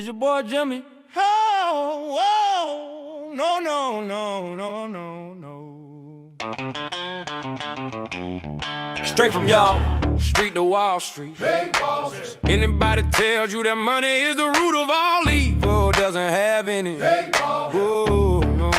It's your boy Jimmy. Oh, oh, no, no, no, no, no, no. Straight from y'all, street to Wall Street. Anybody tells you that money is the root of all evil doesn't have any. Whoa, no.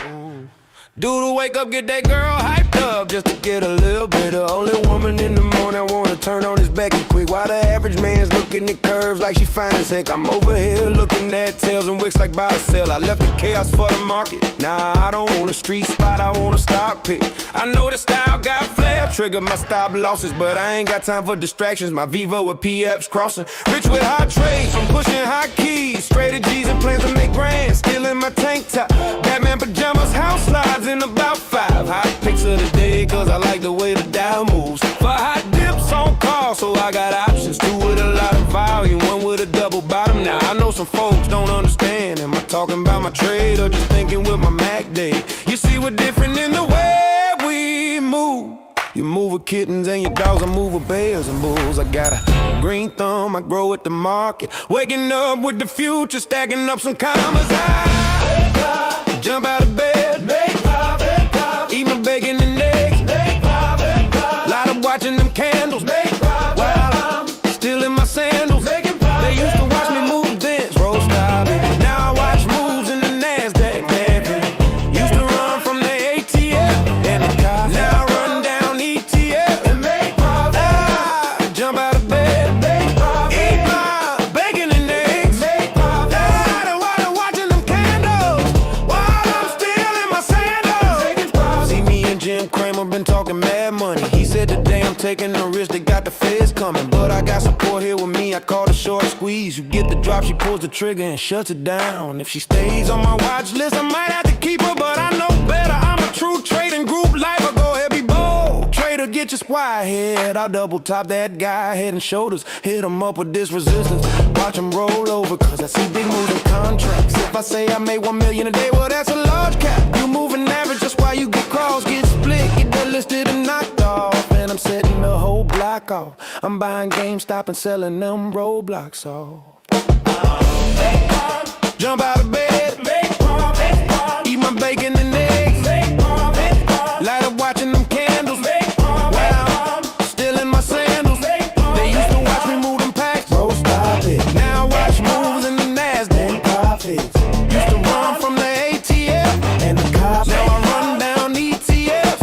Dude, wake up, get that girl hyped up just to get a little bit. The only woman in the morning wanna turn on his Becky quick. While the average man's looking at curves like she fine as heck. I'm over here looking at tails and wicks like buy or sell. I left the chaos for the market. Nah, I don't want a street spot, I want a stock pick. I know the style got flair, trigger my stop losses, but I ain't got time for distractions. My Vivo with PFs crossing, rich with hot trades, I'm pushing hot keys, straight to G's and plans to make grand. Still in my tank top, Batman pajamas, house slides in about 5. Hot picks of the day, cause I like the way the dial moves. For hot dips on call, so I got options. 2 with a lot of volume, 1 with a double bottom. Now I know some folks don't understand. Am I talking about my trade or just thinking with my Mac day? You see we're different in the way we move. You move with kittens and your dogs, I move with bears and bulls. I got a green thumb, I grow at the market. Waking up with the future, stacking up some commas. I jump out of bed, make profit, eat my bacon and eggs, make profit, light up watching them candles, make profit, while I'm still in my sandals. They used to watch me move dance, roll style. Now I watch moves in the NASDAQ. Used to run from the ATF and the car. Now I run down ETF and make profit. I jump out of bed, make profit, eat my bacon and eggs, make profit, light up while watching them candles, while I'm still in my sandals. See me and Jim Cramer been talking mad money. He said today I'm taking the risk, they got the feds coming, but I got support here with me. I call the short squeeze. You get the drop, she pulls the trigger and shuts it down. If she stays on my watch list, I might have to keep her, but I know better. I'm a true trading group lifer. Go ahead, be bold. Trader, get your squire head. I'll double top that guy, head and shoulders. Hit him up with this resistance. Watch him roll over, cause I see big moves in contracts. If I say I made 1 million a day, well, that's a large cap. You moving average, just why you get crossed, get split, get delisted and knocked off. And I'm setting the whole block off. I'm buying GameStop and selling them roadblocks off. Jump out of bed, eat my bacon and eggs, light up watching them candles, while I'm still in my sandals. They used to watch me move them packs, bro, stop it. Now I watch moves in the NASDAQ, profits. Used to run from the ATF and the cops. Now I run down ETFs.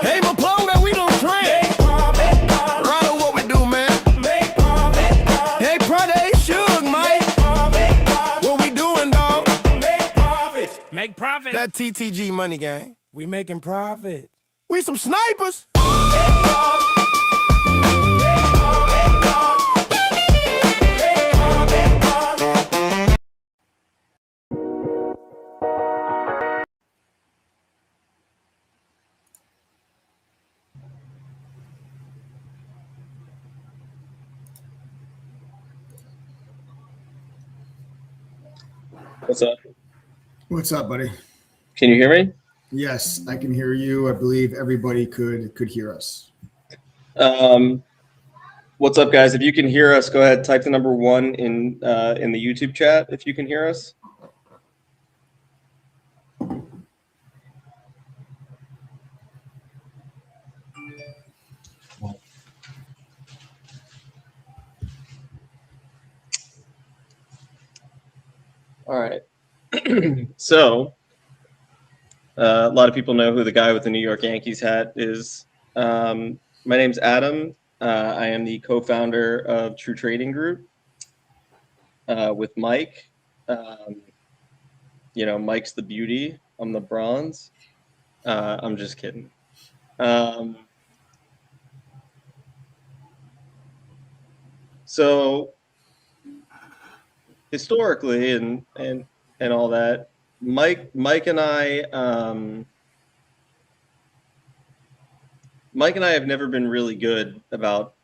Hey, my plug that we don't trade. Right on what we do, man. Hey, Prada, Suge, Mike. What we doing, dog? Make profit. That TTG money gang. We making profit. We some snipers. What's up? What's up, buddy? Can you hear me? Yes, I can hear you. I believe everybody could hear us. What's up, guys? If you can hear us, go ahead, type the number 1 in the YouTube chat if you can hear us. All right. So a lot of people know who the guy with the New York Yankees hat is. My name's Adam. I am the co-founder of True Trading Group with Mike. You know, Mike's the beauty. I'm the bronze. I'm just kidding. So historically and all that, Mike and I have never been really good about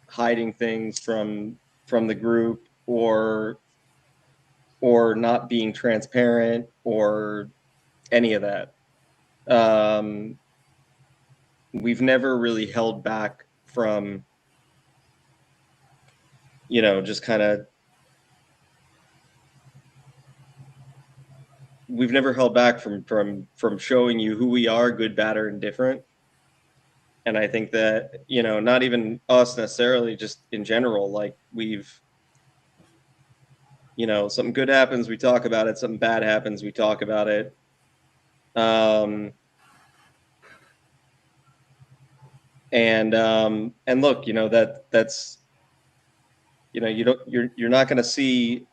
hiding things from the group or not being transparent or any of that. We've never really held back from, you know, just kind of we've never held back from showing you who we are, good, bad, or indifferent. And I think that, not even us necessarily, just in general, like something good happens, we talk about it. Something bad happens, we talk about it. Um, and look, that's, you're not going to see.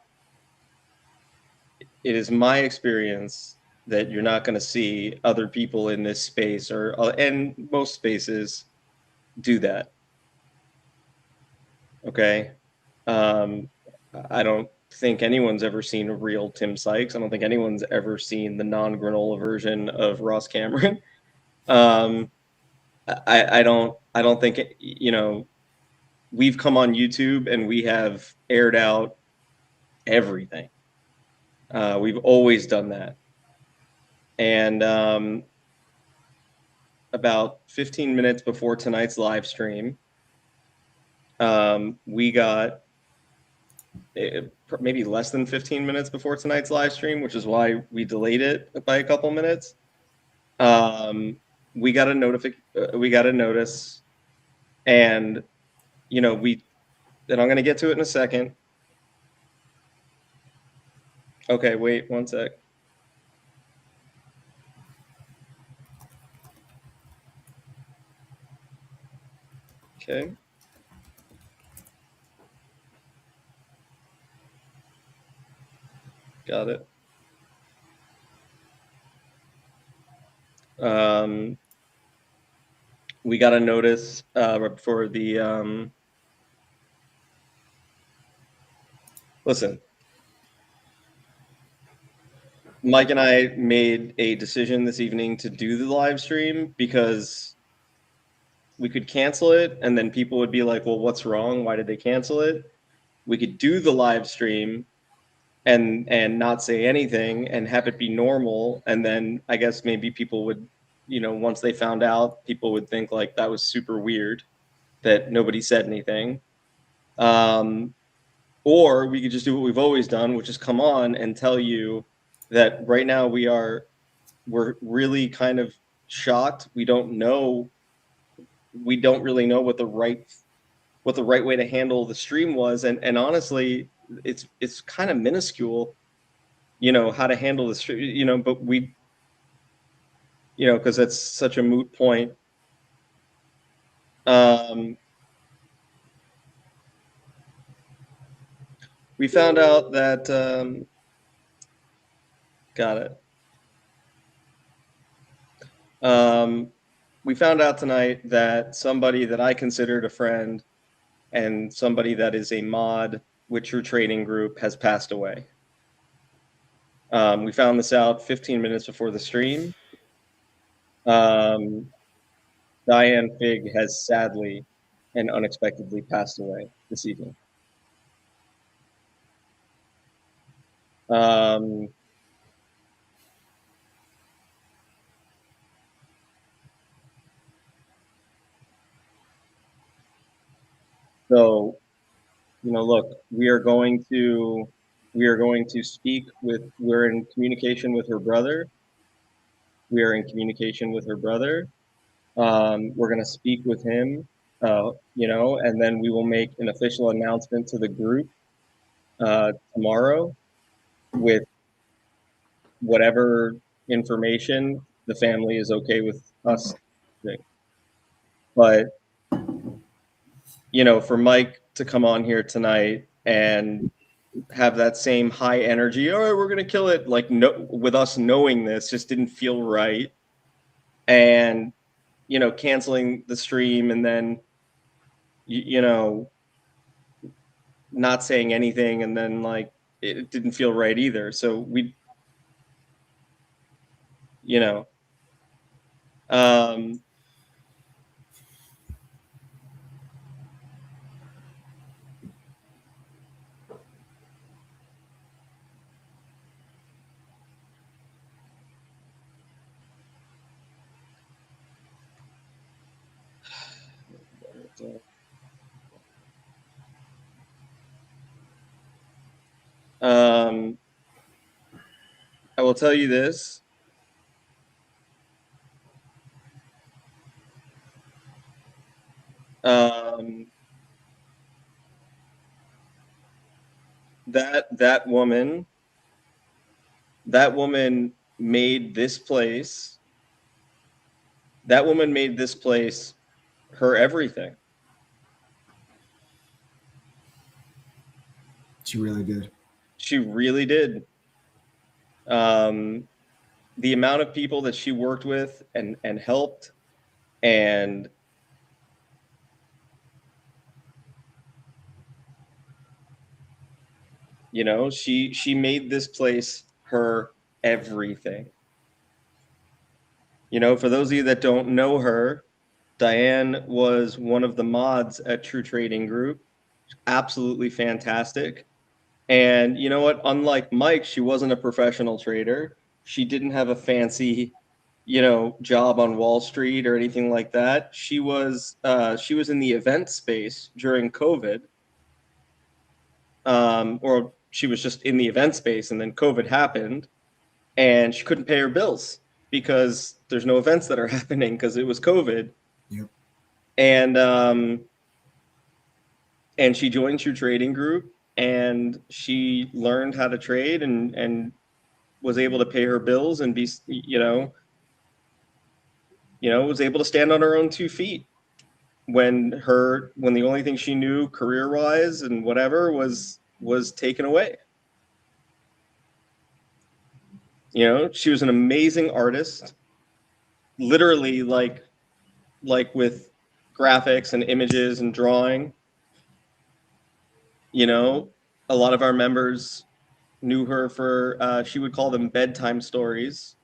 It is my experience that you're not going to see other people in this space and most spaces do that. Okay. Um, I don't think anyone's ever seen a real Tim Sykes. I don't think anyone's ever seen the non-granola version of Ross Cameron. Um, I don't think we've come on YouTube and we have aired out everything. We've always done that. And about 15 minutes before tonight's live stream, we got maybe less than 15 minutes before tonight's live stream, which is why we delayed it by a couple minutes. We got a notice, and and I'm going to get to it in a second. Okay, wait one sec. Okay. Got it. We got a notice right before the listen. Mike and I made a decision this evening to do the live stream because we could cancel it and then people would be like, well, what's wrong? Why did they cancel it? We could do the live stream and not say anything and have it be normal. And then I guess maybe people would, once they found out, people would think like that was super weird that nobody said anything. Or we could just do what we've always done, which is come on and tell you that right now we're really kind of shocked. We don't really know what the right way to handle the stream was. And honestly, it's kind of minuscule, how to handle the stream, but we, because that's such a moot point. We found out that, got it. We found out tonight that somebody that I considered a friend and somebody that is a mod with your trading group has passed away. We found this out 15 minutes before the stream. Diane Fig has sadly and unexpectedly passed away this evening. So, look, we're in communication with her brother. We are in communication with her brother. We're going to speak with him, and then we will make an official announcement to the group tomorrow with whatever information the family is okay with us. But, for Mike to come on here tonight and have that same high energy, all right, we're going to kill it, like, no, with us knowing this just didn't feel right. And, canceling the stream and then, not saying anything, and then like it didn't feel right either. So we, um, will tell you this. That woman made this place. That woman made this place her everything. She really did. She really did. The amount of people that she worked with and helped, and you know, she made this place her everything. You know, for those of you that don't know her, Diane was one of the mods at True Trading Group. Absolutely fantastic. And you know what? Unlike Mike, she wasn't a professional trader. She didn't have a fancy, you know, job on Wall Street or anything like that. She was in the event space during COVID, or she was just in the event space, and then COVID happened, and she couldn't pay her bills because there's no events that are happening because it was COVID. Yep. And she joined True Trading Group, and she learned how to trade and was able to pay her bills and be, you know, was able to stand on her own 2 feet when the only thing she knew career wise and whatever was taken away. You know, she was an amazing artist, literally like with graphics and images and drawing. You know, a lot of our members knew her for, she would call them bedtime stories,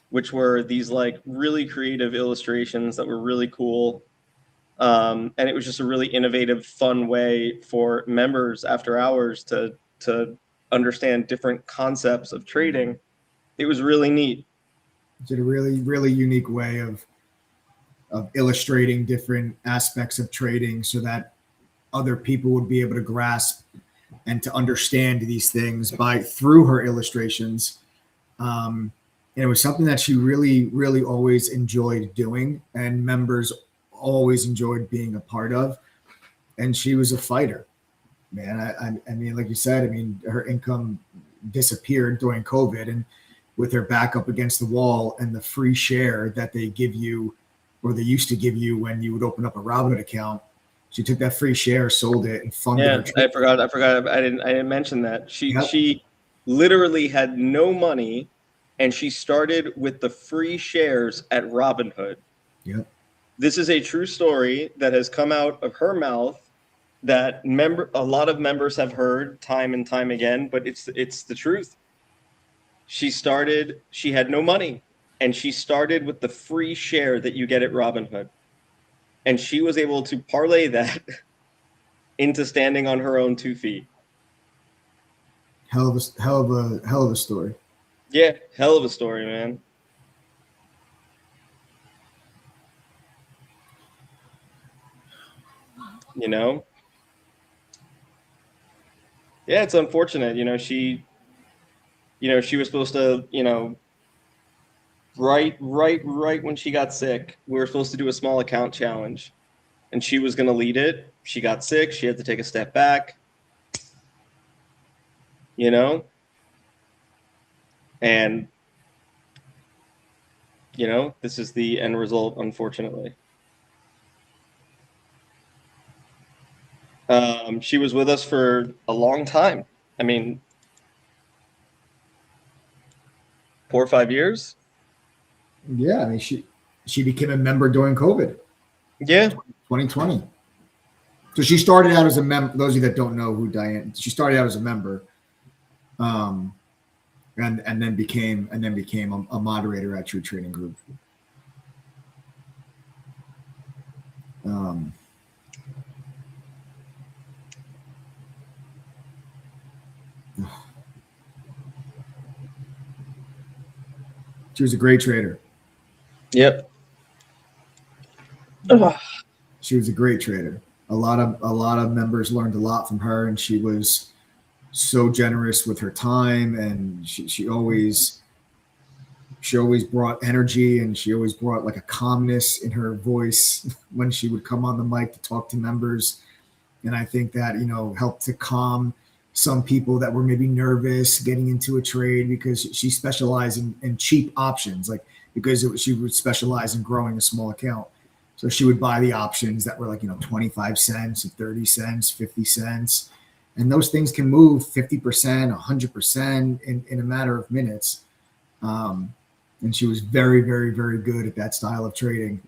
which were these like really creative illustrations that were really cool. And it was just a really innovative, fun way for members after hours to understand different concepts of trading. It was really neat. It's a really, really unique way of illustrating different aspects of trading so that other people would be able to grasp and to understand these things through her illustrations. And it was something that she really, really always enjoyed doing, and members always enjoyed being a part of. And she was a fighter, man. I mean, like you said, I mean, her income disappeared during COVID, and with her back up against the wall and the free share that they give you, or they used to give you when you would open up a Robinhood account, she took that free share, sold it, and funded her trade. I forgot. I didn't mention that. She literally had no money, and she started with the free shares at Robinhood. Yep. This is a true story that has come out of her mouth that a lot of members have heard time and time again, but it's the truth. She had no money, and she started with the free share that you get at Robinhood. And she was able to parlay that into standing on her own 2 feet. Hell of a story. Yeah, hell of a story, man. You know? Yeah, it's unfortunate. You know, she was supposed to, you know, right when she got sick, we were supposed to do a small account challenge, and she was going to lead it. She got sick. She had to take a step back, you know, and, you know, this is the end result, unfortunately. She was with us for a long time. I mean, 4 or 5 years. Yeah, I mean, she became a member during COVID. Yeah. 2020. So she started out as a member. Those of you that don't know who Diane, she started out as a member, and then became a moderator at True Trading Group. She was a great trader. Yep. She was a great trader. A lot of members learned a lot from her, and she was so generous with her time, and she always she always brought energy, and she always brought like a calmness in her voice when she would come on the mic to talk to members. And I think that, helped to calm some people that were maybe nervous getting into a trade, because she specialized in cheap options, like because she would specialize in growing a small account. So she would buy the options that were like, 25 cents, 30 cents, 50 cents. And those things can move 50%, 100% in a matter of minutes. And she was very, very, very good at that style of trading.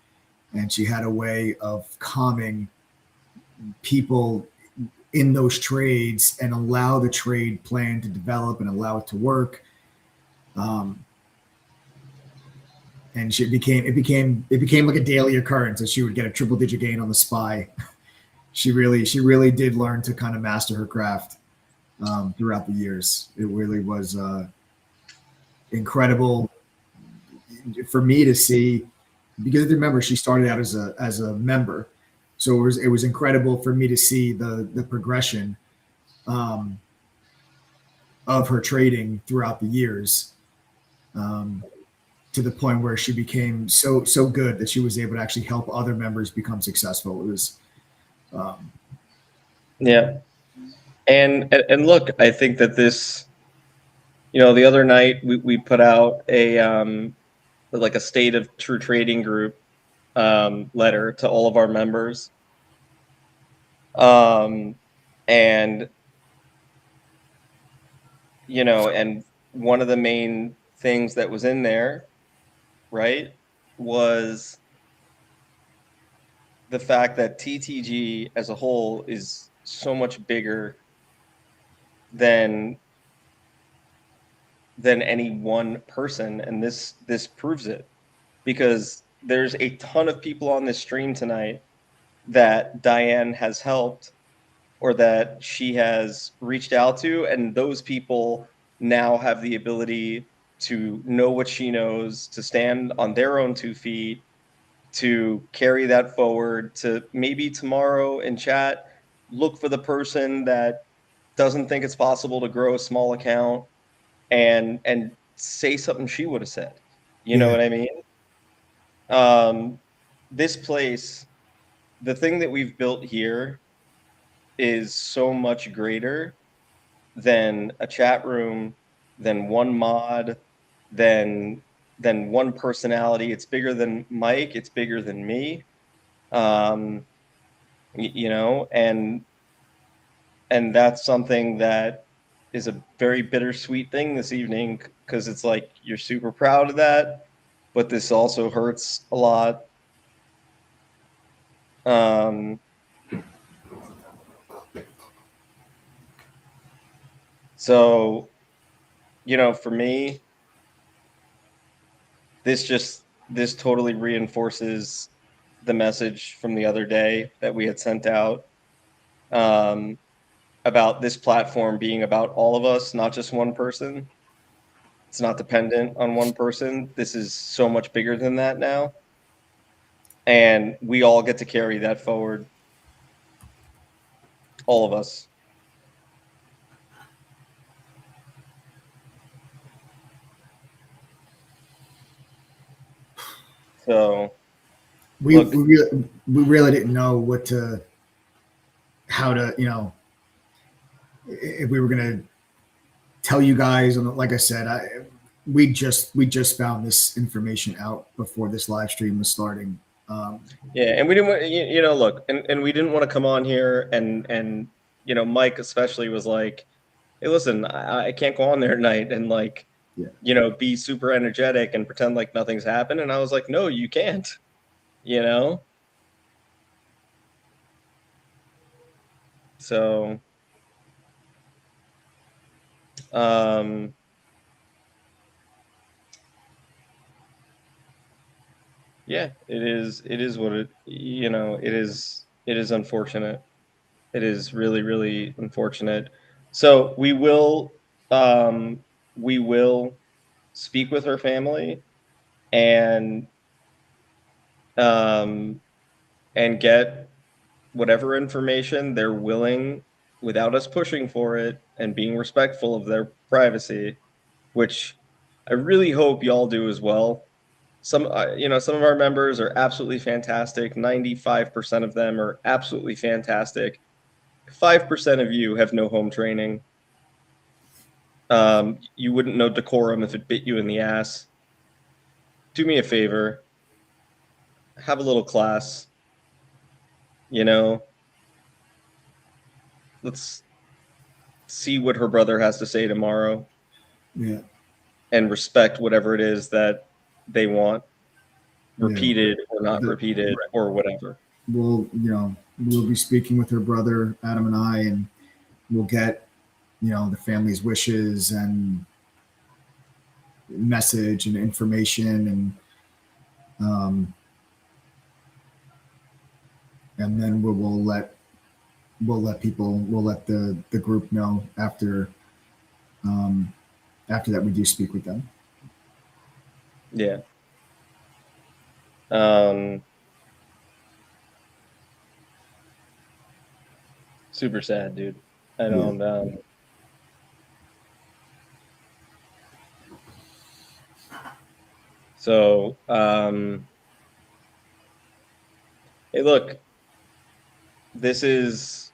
And she had a way of calming people in those trades and allow the trade plan to develop and allow it to work. And it became like a daily occurrence that she would get a triple digit gain on the SPY. She really did learn to kind of master her craft throughout the years. It really was incredible for me to see, because remember, she started out as a member. So it was incredible for me to see the progression of her trading throughout the years, to the point where she became so good that she was able to actually help other members become successful. It was, yeah. And look, I think that this, the other night we put out a like a state of true trading group letter to all of our members. And and one of the main things that was in there, right, was the fact that TTG as a whole is so much bigger than any one person, and this proves it, because there's a ton of people on this stream tonight that Diane has helped or that she has reached out to, and those people now have the ability to know what she knows, to stand on their own 2 feet, to carry that forward, to maybe tomorrow in chat look for the person that doesn't think it's possible to grow a small account and say something she would have said. You know what I mean? This place, the thing that we've built here is so much greater than a chat room, than one mod, than one personality. It's bigger than Mike. It's bigger than me. And that's something that is a very bittersweet thing this evening, because it's like you're super proud of that, but this also hurts a lot. So, for me, this totally reinforces the message from the other day that we had sent out, about this platform being about all of us, not just one person. It's not dependent on one person. This is so much bigger than that now. And we all get to carry that forward. All of us. So we really didn't know how to, if we were going to tell you guys. And like I said, we just found this information out before this live stream was starting. Yeah, and we didn't want, look, and we didn't want to come on here and Mike especially was like, hey, listen, I can't go on there tonight and like, be super energetic and pretend like nothing's happened. And I was like, no, you can't, So, yeah, it is what it is unfortunate. It is really, really unfortunate. So we will speak with her family and get whatever information they're willing, without us pushing for it and being respectful of their privacy, which I really hope y'all do as well. Some some of our members are absolutely fantastic. 95% of them are absolutely fantastic. 5% of you have no home training. You wouldn't know decorum if it bit you in the ass. Do me a favor. Have a little class. Let's see what her brother has to say tomorrow. Yeah. And respect whatever it is that they want, repeated or not repeated or whatever. We'll be speaking with her brother, Adam and I, and we'll get, the family's wishes and message and information, and then we'll let the group know after that we do speak with them. Yeah. Super sad, dude. I don't. Yeah. So, hey, look, this is,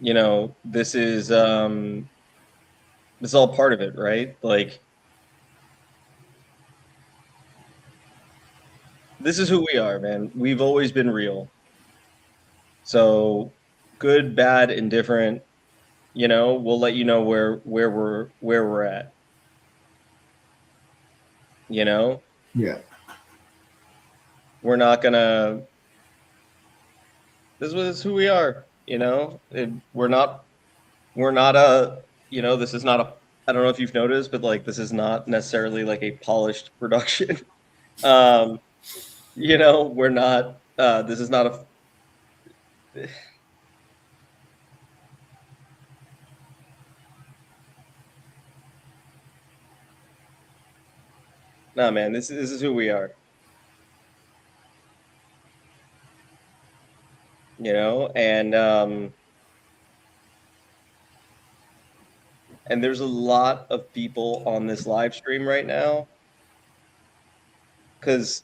this is all part of it, right? Like, this is who we are, man. We've always been real. So, good, bad, indifferent, we'll let you know where we're at. Yeah. We're not gonna. This is who we are. We're not a. This is not a. I don't know if you've noticed, but like this is not necessarily like a polished production. We're not. This is not a. Nah, man. This is who we are. And there's a lot of people on this live stream right now because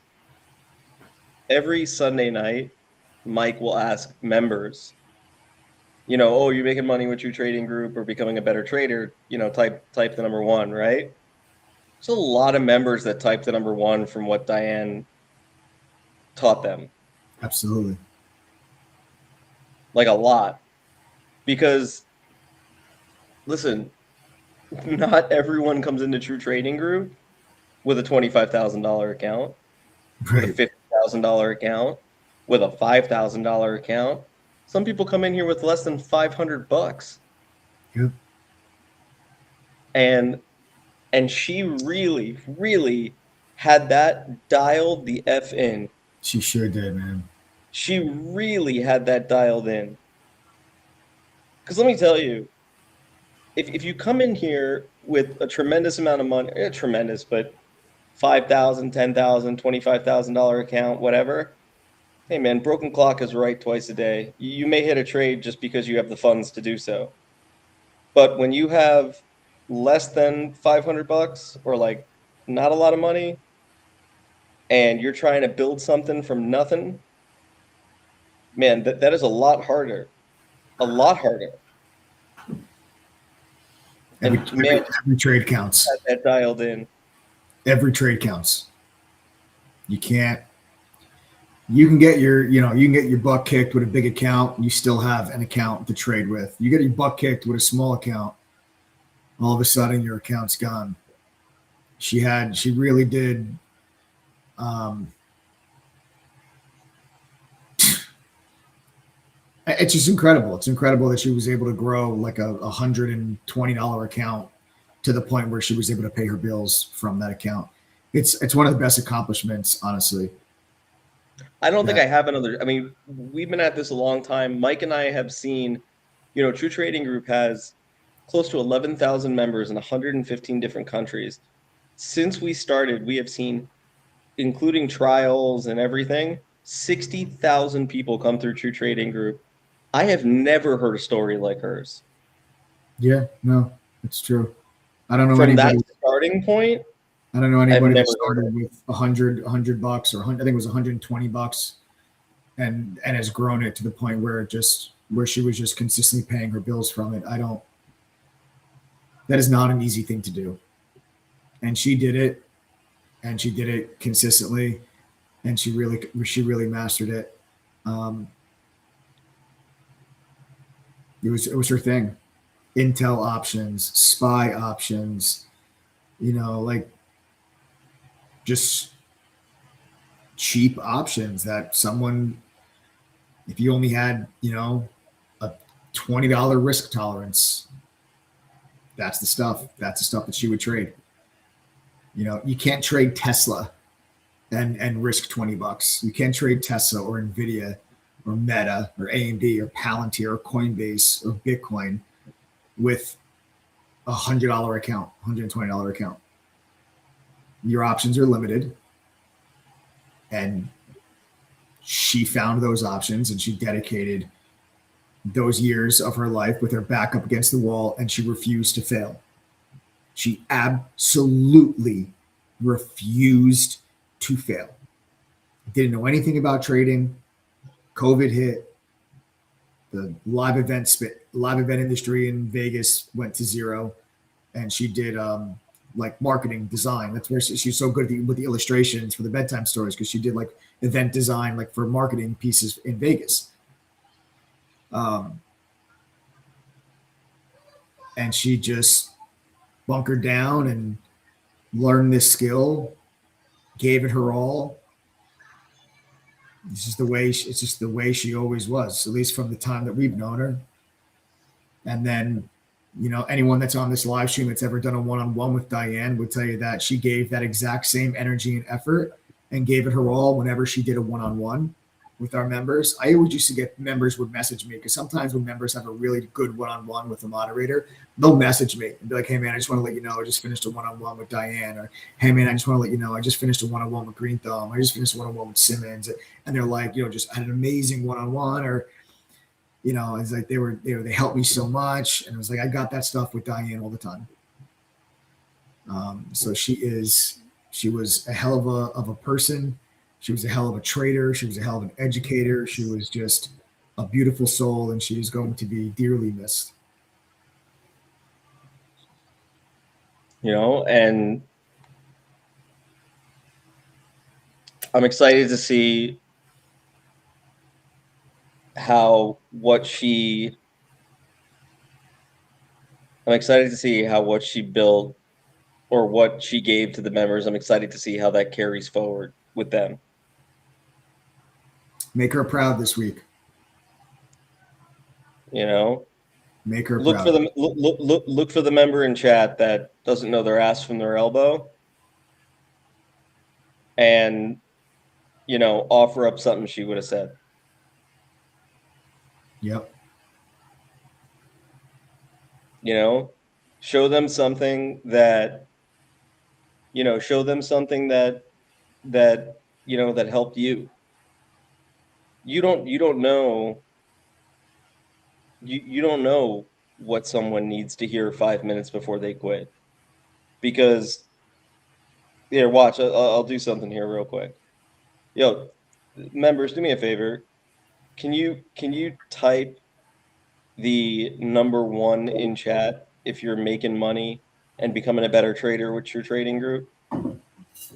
every Sunday night, Mike will ask members, oh, you're making money with your trading group or becoming a better trader, type the number 1, right? There's a lot of members that type the number 1 from what Diane taught them. Absolutely. Like a lot. Because, listen, not everyone comes into True Trading Group with a $25,000 account, right. with a $50,000 account, with a $5,000 account. Some people come in here with less than $500. Yep. And she really, really had that dialed the F in. She sure did, man. She really had that dialed in. Because let me tell you, if you come in here with a tremendous amount of money, tremendous, but $5,000, $10,000, $25,000 account, whatever, hey man, broken clock is right twice a day. You may hit a trade just because you have the funds to do so. But when you have less than $500 or like not a lot of money and you're trying to build something from nothing, man, that is a lot harder. A lot harder. Every trade counts. That dialed in. Every trade counts. You can get your butt kicked with a big account. You still have an account to trade with. You get your butt kicked with a small account. All of a sudden, your account's gone. She really did. It's just incredible. It's incredible that she was able to grow like a $120 account to the point where she was able to pay her bills from that account. It's one of the best accomplishments, honestly. I don't think I have another. I mean, we've been at this a long time. Mike and I have seen, True Trading Group has close to 11,000 members in 115 different countries. Since we started, we have seen, including trials and everything, 60,000 people come through True Trading Group. I have never heard a story like hers. Yeah, no, it's true. I don't know from anybody. that starting point, I don't know I've anybody that never heard started of. with $100 or 100, I think it was $120, and has grown it to the point where she was just consistently paying her bills from it. That is not an easy thing to do, and she did it, and she did it consistently, and she really mastered it. Um, it was her thing. Intel options, SPY options, like just cheap options that someone, if you only had, a $20 risk tolerance, that's the stuff. That's the stuff that she would trade. You can't trade Tesla and risk $20. You can't trade Tesla or Nvidia or Meta or AMD or Palantir or Coinbase or Bitcoin with $100 account, $120 account. Your options are limited, and she found those options, and she dedicated those years of her life with her back up against the wall, and she refused to fail. She absolutely refused to fail. Didn't know anything about trading. COVID hit. The live event industry in Vegas went to zero, and she did like marketing design. That's where she's so good with the illustrations for the bedtime stories, because she did like event design, like for marketing pieces in Vegas. And she just bunkered down and learned this skill, gave it her all. It's just the way she always was, at least from the time that we've known her. And then, anyone that's on this live stream that's ever done a one-on-one with Diane would tell you that she gave that exact same energy and effort and gave it her all whenever she did a one-on-one with our members. I always used to get members would message me, because sometimes when members have a really good one-on-one with the moderator, they'll message me and be like, "Hey man, I just want to let you know I just finished a one-on-one with Diane," or "Hey man, I just want to let you know I just finished a one-on-one with Green Thumb. I just finished a one-on-one with Simmons," and they're like, just had an amazing one-on-one, or it's like they helped me so much, and it was like I got that stuff with Diane all the time. So she was a hell of a person. She was a hell of a trader. She was a hell of an educator. She was just a beautiful soul, and she is going to be dearly missed. And I'm excited to see how what she built or what she gave to the members. I'm excited to see how that carries forward with them. Make her proud this week. Make her look proud. for the look for the member in chat that doesn't know their ass from their elbow, and offer up something she would have said. Yep. Show them something that that helped you. You don't know what someone needs to hear 5 minutes before they quit. Because here, watch, I'll do something here real quick. Members, do me a favor. Can you type the number 1 in chat if you're making money and becoming a better trader with your trading group? I'm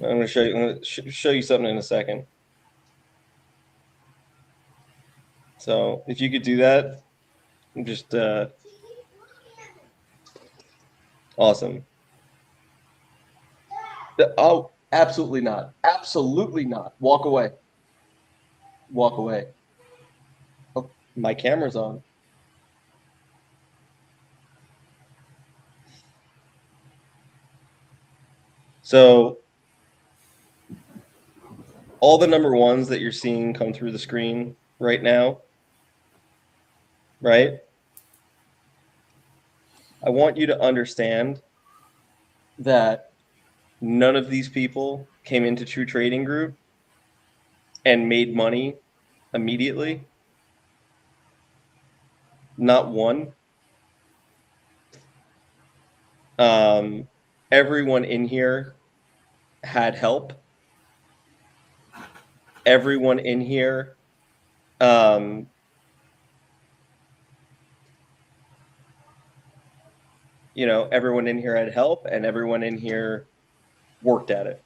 going to show you something in a second. So if you could do that, just awesome. Oh, absolutely not. Absolutely not. Walk away. Walk away. Oh, my camera's on. So all the number 1s that you're seeing come through the screen right now, right? I want you to understand that none of these people came into True Trading Group and made money immediately. Not one. everyone in here had help. Everyone in here, everyone in here had help, and everyone in here worked at it.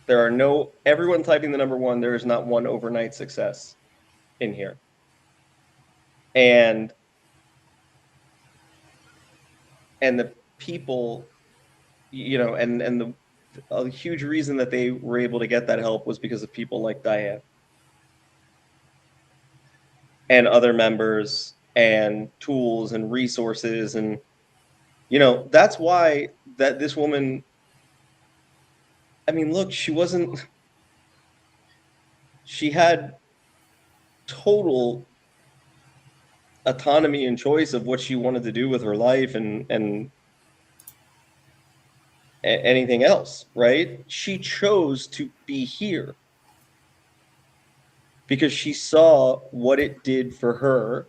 Everyone typing the number 1, there is not one overnight success in here. And the people, and a huge reason that they were able to get that help was because of people like Diane and other members and tools and resources. And, that's why that this woman, I mean, look, she had total autonomy and choice of what she wanted to do with her life and anything else, right? She chose to be here because she saw what it did for her,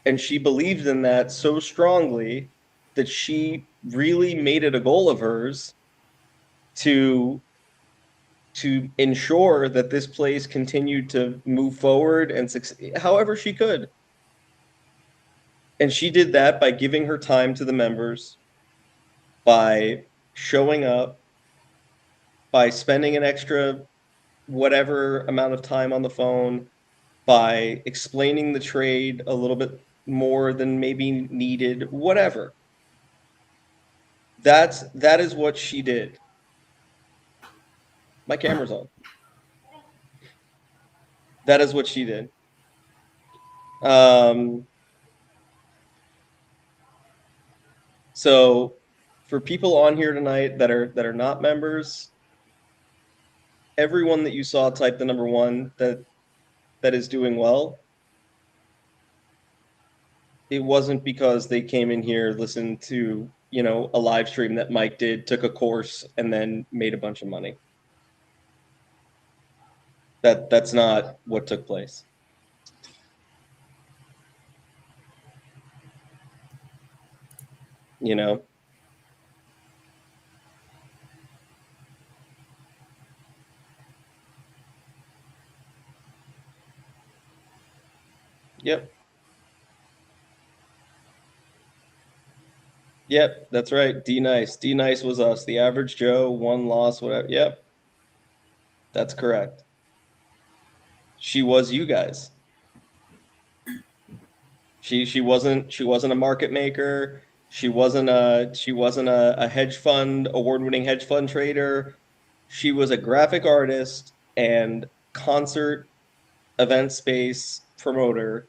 and she believed in that so strongly that she really made it a goal of hers to ensure that this place continued to move forward and succeed however she could. And she did that by giving her time to the members, by showing up, by spending an extra whatever amount of time on the phone, by explaining the trade a little bit more than maybe needed, whatever. That is what she did. My camera's on. That is what she did. So for people on here tonight that are not members, everyone that you saw type the number 1 that is doing well, it wasn't because they came in here, listened to, a live stream that Mike did, took a course, and then made a bunch of money. That's not what took place. Yep. Yep, that's right. D Nice. D Nice was us. The average Joe, 1 loss, whatever. Yep. That's correct. She was you guys. She wasn't a market maker. She wasn't a hedge fund, award-winning hedge fund trader. She was a graphic artist and concert event space promoter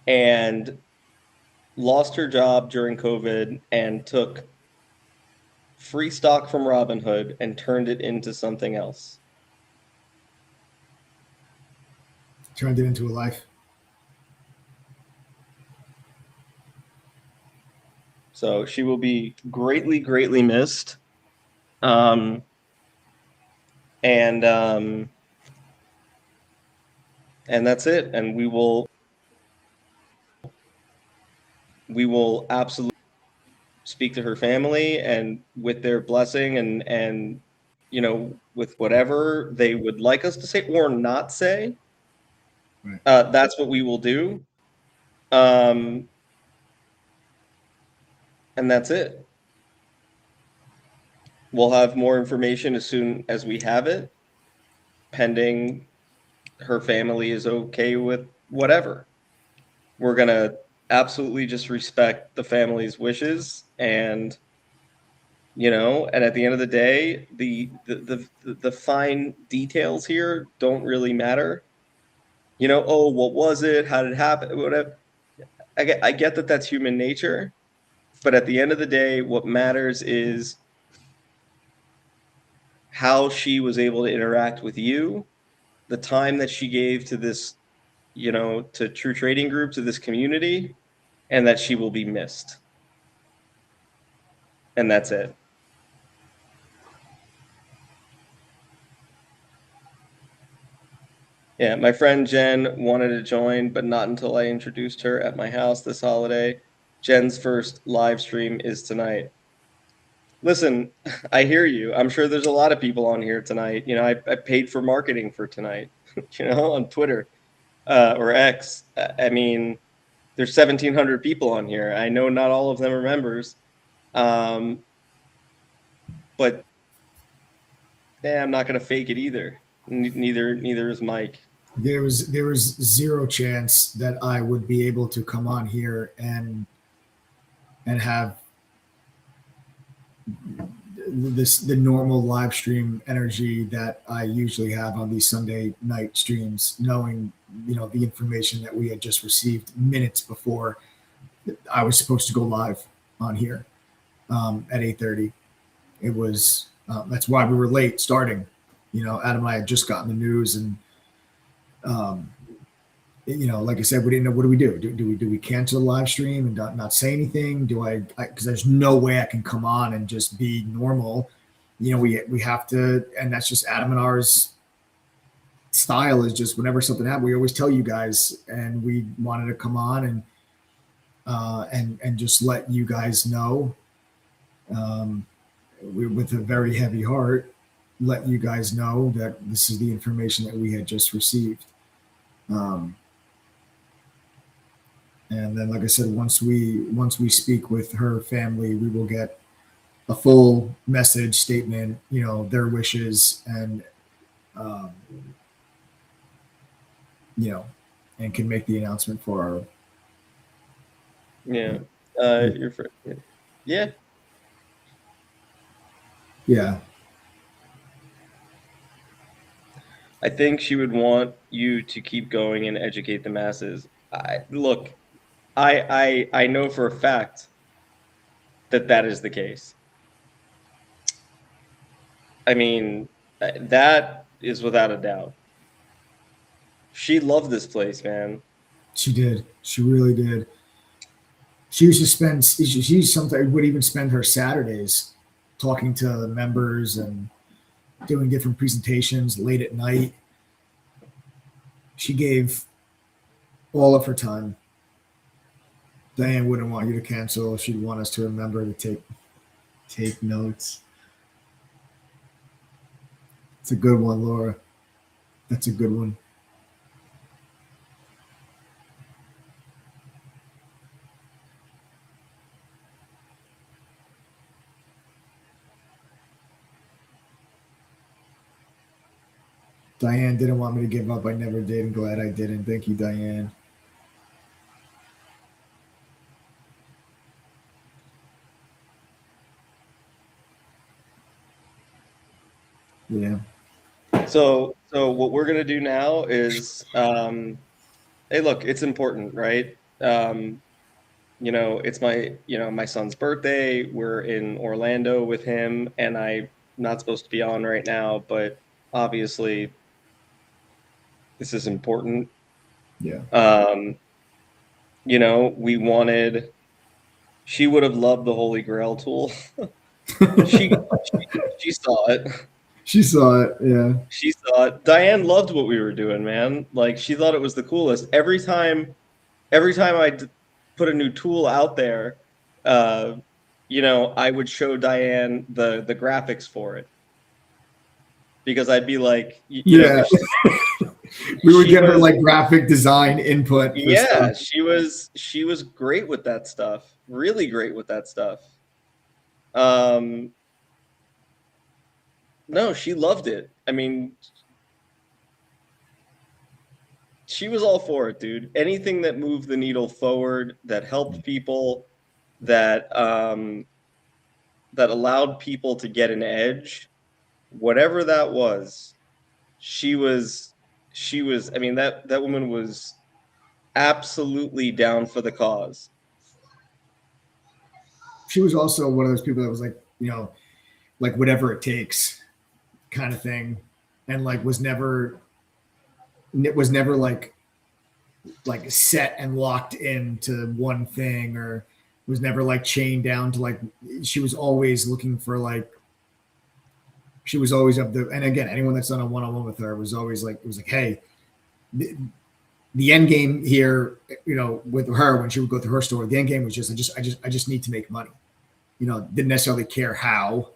and lost her job during COVID and took free stock from Robinhood and turned it into something else. Turned it into a life. So she will be greatly, greatly missed. And that's it. And we will absolutely speak to her family and with their blessing and with whatever they would like us to say or not say. Right. That's what we will do. And that's it. We'll have more information as soon as we have it, pending her family is okay with whatever. We're going to absolutely just respect the family's wishes, and and at the end of the day, the fine details here don't really matter. Oh, what was it? How did it happen? Whatever. I get that that's human nature, but at the end of the day, what matters is how she was able to interact with you, the time that she gave to this, to True Trading Group, to this community, and that she will be missed. And that's it. Yeah, my friend Jen wanted to join, but not until I introduced her at my house this holiday. Jen's first live stream is tonight. Listen, I hear you. I'm sure there's a lot of people on here tonight. You know, I paid for marketing for tonight, you know, on Twitter or X. I mean, there's 1,700 people on here. I know not all of them are members, but I'm not going to fake it either. Neither is Mike. There was zero chance that I would be able to come on here and have the normal live stream energy that I usually have on these Sunday night streams, knowing, you know, the information that we had just received minutes before I was supposed to go live on here at 8:30. It was that's why we were late starting. You know, Adam and I had just gotten the news, and you know, like I said, we didn't know, what do we do? Do we cancel the live stream and not say anything? Because there's no way I can come on and just be normal. You know, we have to, and that's just Adam and ours style, is just whenever something happens, we always tell you guys, and we wanted to come on and just let you guys know, with a very heavy heart, let you guys know that this is the information that we had just received. And then, like I said, once we speak with her family, we will get a full message statement, you know, their wishes, and you know, and can make the announcement for our. Yeah. Your friend. Yeah. Yeah. I think she would want you to keep going and educate the masses. I know for a fact that is the case. I mean, that is without a doubt. She loved this place, man. She did. She really did. She used to spend. She sometimes would even spend her Saturdays talking to the members and doing different presentations late at night. She gave all of her time. Diane wouldn't want you to cancel. She'd want us to remember to take notes. It's a good one, Laura. That's a good one. Diane didn't want me to give up. I never did. I'm glad I didn't. Thank you, Diane. Yeah. So what we're gonna do now is, hey, look, it's important, right? You know, it's my son's birthday. We're in Orlando with him, and I'm not supposed to be on right now, but obviously this is important. Yeah. You know, she would have loved the Holy Grail tool. she saw it. She saw it. Yeah. She saw it. Diane loved what we were doing, man. Like, she thought it was the coolest. Every time I put a new tool out there, you know, I would show Diane the graphics for it, because I'd be like, you know, we would get her like graphic design input. Yeah, she was great with that stuff. Really great with that stuff. No, she loved it. I mean, she was all for it, dude. Anything that moved the needle forward, that helped people, that allowed people to get an edge, whatever that was, she was. I mean, that woman was absolutely down for the cause. She was also one of those people that was like, you know, like whatever it takes kind of thing, and like was never like set and locked into one thing, or was never like chained down to like, she was always looking for like, she was always up there. And again, anyone that's done a one-on-one with her was always like, it was like, hey, the end game here, with her when she would go through her story, the end game was just I just need to make money. Didn't necessarily care how,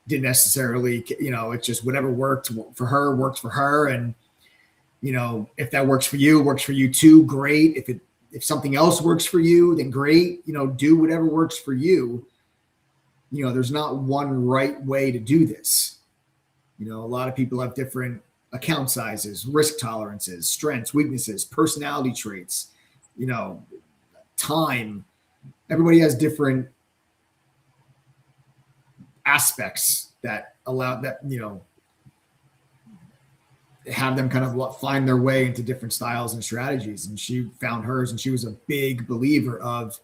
didn't necessarily, it's just whatever worked for her worked for her. And, if that works for you too, great. If something else works for you, then great, do whatever works for you. There's not one right way to do this. A lot of people have different account sizes, risk tolerances, strengths, weaknesses, personality traits, time. Everybody has different aspects that allow that, have them kind of find their way into different styles and strategies. And she found hers, and she was a big believer of,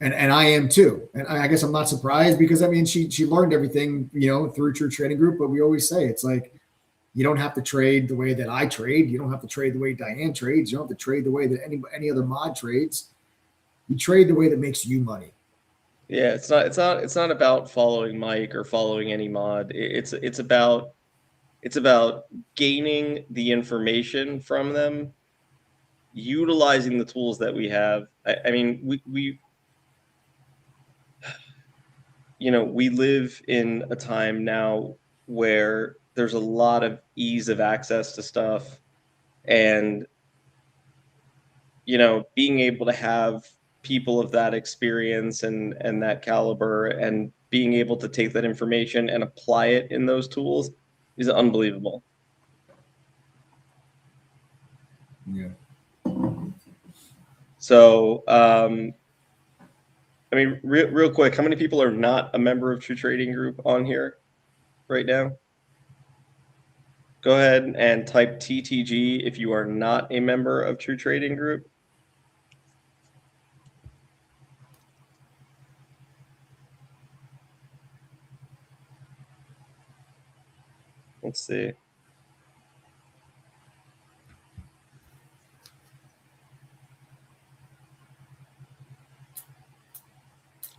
and I am too. And I guess I'm not surprised, because she learned everything, through True Trading Group. But we always say, it's like, you don't have to trade the way that I trade. You don't have to trade the way Diane trades. You don't have to trade the way that any other mod trades. You trade the way that makes you money. Yeah, it's not about following Mike or following any mod. It's about gaining the information from them, utilizing the tools that we have. We live in a time now where there's a lot of ease of access to stuff, and being able to have people of that experience and that caliber, and being able to take that information and apply it in those tools is unbelievable. Yeah. So, real quick, how many people are not a member of True Trading Group on here right now? Go ahead and type TTG if you are not a member of True Trading Group. Let's see.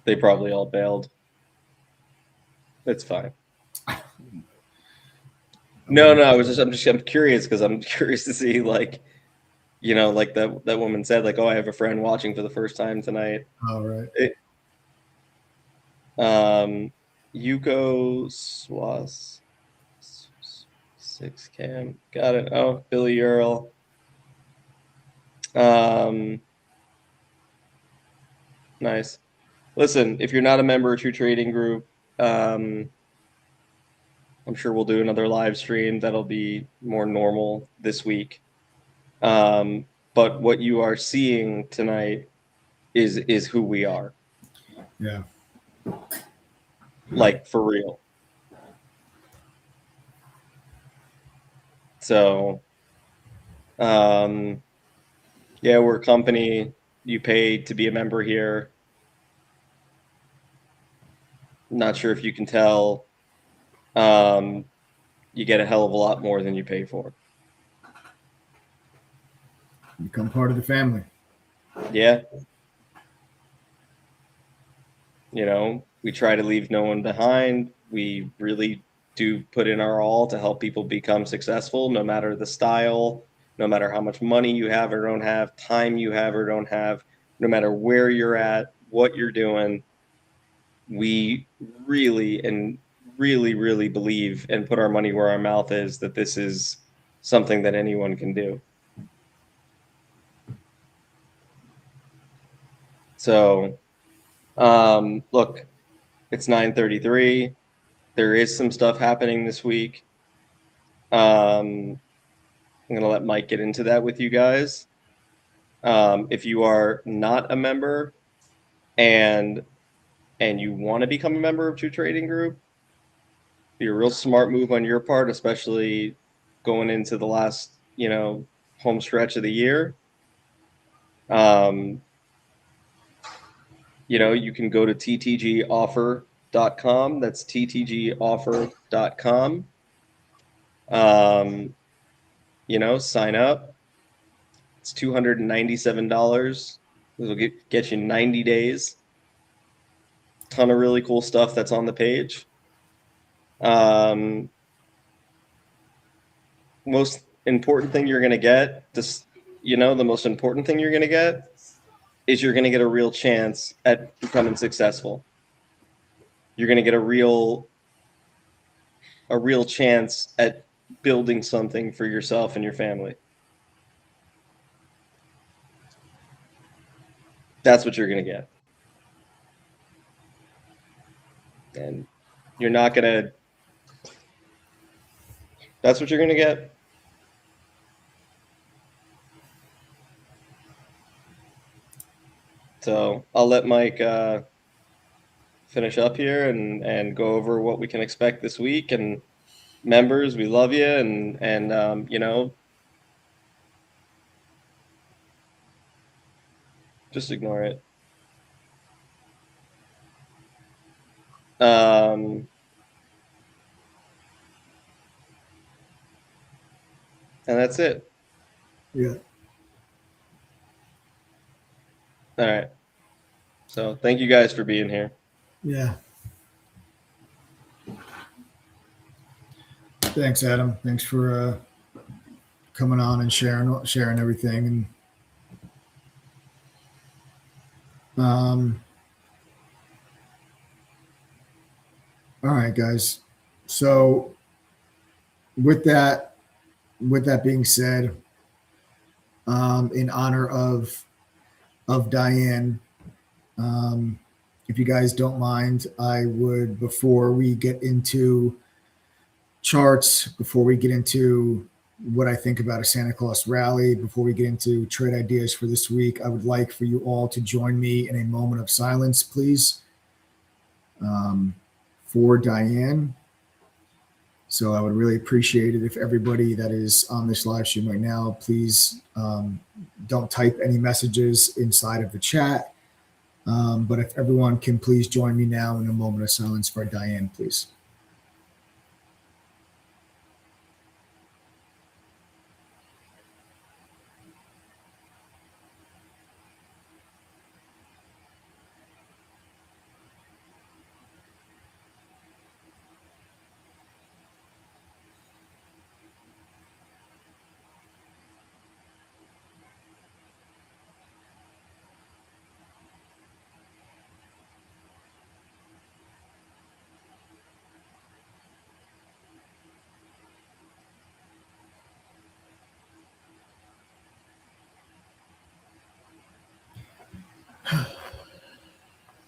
They probably all bailed. It's fine. No, I'm curious, because I'm curious to see, like that woman said, like, oh, I have a friend watching for the first time tonight. All right. Yuko Swas 6cam. Got it. Oh, Billy Earl. Nice. Listen, if you're not a member of True Trading Group, I'm sure we'll do another live stream that'll be more normal this week. But what you are seeing tonight is who we are. Yeah. Like, for real. So, yeah, we're a company. You pay to be a member here. Not sure if you can tell. You get a hell of a lot more than you pay for. Become part of the family. Yeah. We try to leave no one behind. We really do put in our all to help people become successful, no matter the style, no matter how much money you have or don't have, time you have or don't have, no matter where you're at, what you're doing. We really believe and put our money where our mouth is that this is something that anyone can do. So, look, it's 9:33. There is some stuff happening this week. I'm going to let Mike get into that with you guys. If you are not a member and you want to become a member of True Trading Group, be a real smart move on your part, especially going into the last, home stretch of the year. You can go to ttgoffer.com. That's ttgoffer.com. Sign up. It's $297. This will get you 90 days. Ton of really cool stuff that's on the page. Most important thing you're going to get, just, you know, the most important thing you're going to get is you're going to get a real chance at becoming successful. You're going to get a real chance at building something for yourself and your family. That's what you're going to get. And you're not going to, that's what you're going to get. So I'll let Mike finish up here and go over what we can expect this week. And members, we love you. And you know, just ignore it. And that's it. Yeah. All right. So thank you guys for being here. Yeah. Thanks, Adam. Thanks for coming on and sharing everything. And all right, guys. So with that being said, in honor of Diane, if you guys don't mind, I would, before we get into charts, before we get into what I think about a Santa Claus rally, before we get into trade ideas for this week, I would like for you all to join me in a moment of silence, please, for Diane. So I would really appreciate it if everybody that is on this live stream right now, please don't type any messages inside of the chat. But if everyone can please join me now in a moment of silence for Diane, please.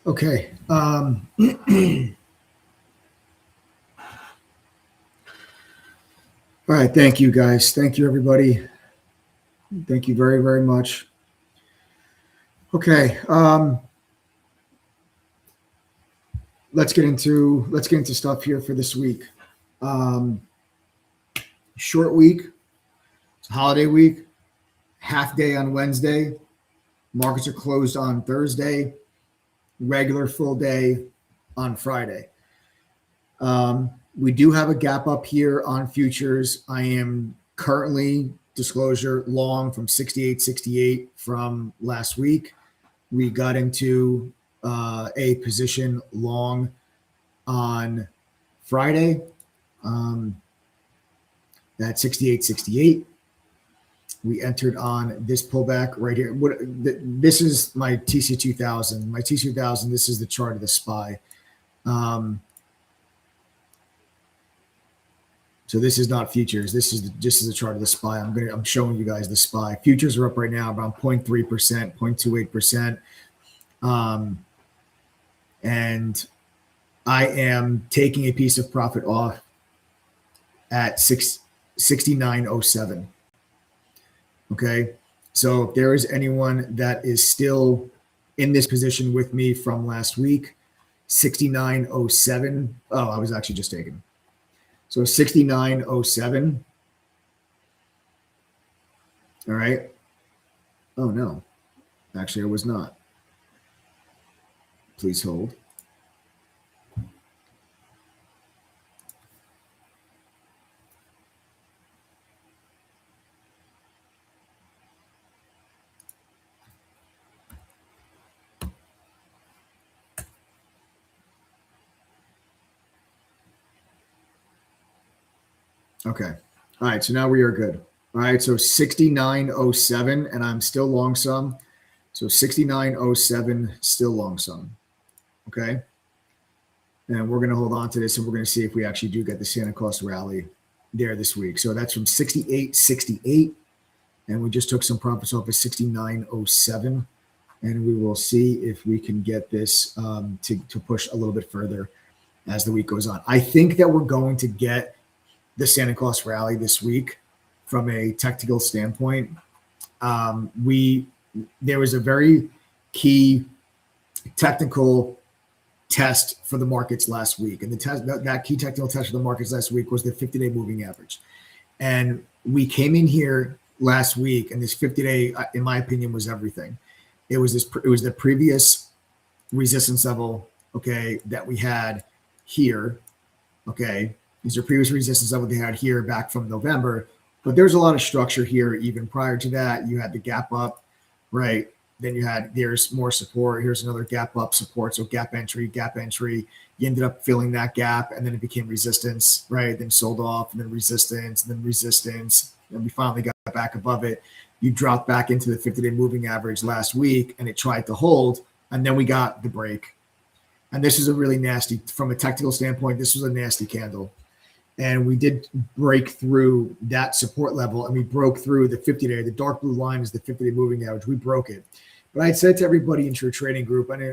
Okay. All right. Thank you, guys. Thank you, everybody. Thank you very, very much. Okay. Let's get into stuff here for this week. Short week. It's a holiday week. Half day on Wednesday. Markets are closed on Thursday. Regular full day on Friday. We do have a gap up here on futures. I am currently, disclosure, long from 68.68 from last week. We got into a position long on Friday at 68.68. We entered on this pullback right here. This is my TC2000. My TC2000, this is the chart of the SPY. So this is not futures. This is the chart of the SPY. I'm showing you guys the SPY. Futures are up right now around 0.3%, 0.28%. And I am taking a piece of profit off at 69.07. Okay. So if there is anyone that is still in this position with me from last week, 69.07. Oh, I was actually just taking. So 69.07. All right. Oh, no. Actually, I was not. Please hold. Okay. All right. So now we are good. All right, so 69.07, and I'm still long some. So 69.07, still long some. Okay. And we're going to hold on to this, and we're going to see if we actually do get the Santa Claus rally there this week. So that's from 68.68, and we just took some profits off of 69.07, and we will see if we can get this to push a little bit further as the week goes on. I think that we're going to get the Santa Claus rally this week from a technical standpoint. There was a very key technical test for the markets last week, and the test that key technical test for the markets last week was the 50-day moving average. And we came in here last week, and this 50-day, in my opinion, was everything. It was the previous resistance level, okay, that we had here, okay. These are previous resistance level they had here back from November, but there's a lot of structure here even prior to that. You had the gap up, right? Then there's more support. Here's another gap up support. So gap entry. You ended up filling that gap, and then it became resistance, right? Then sold off, and then resistance, and then resistance. And we finally got back above it. You dropped back into the 50-day moving average last week, and it tried to hold, and then we got the break. And this is a really nasty, from a technical standpoint, this was a nasty candle. And we did break through that support level, and we broke through the 50-day. The dark blue line is the 50-day moving average. We broke it. But I had said to everybody into your trading group, I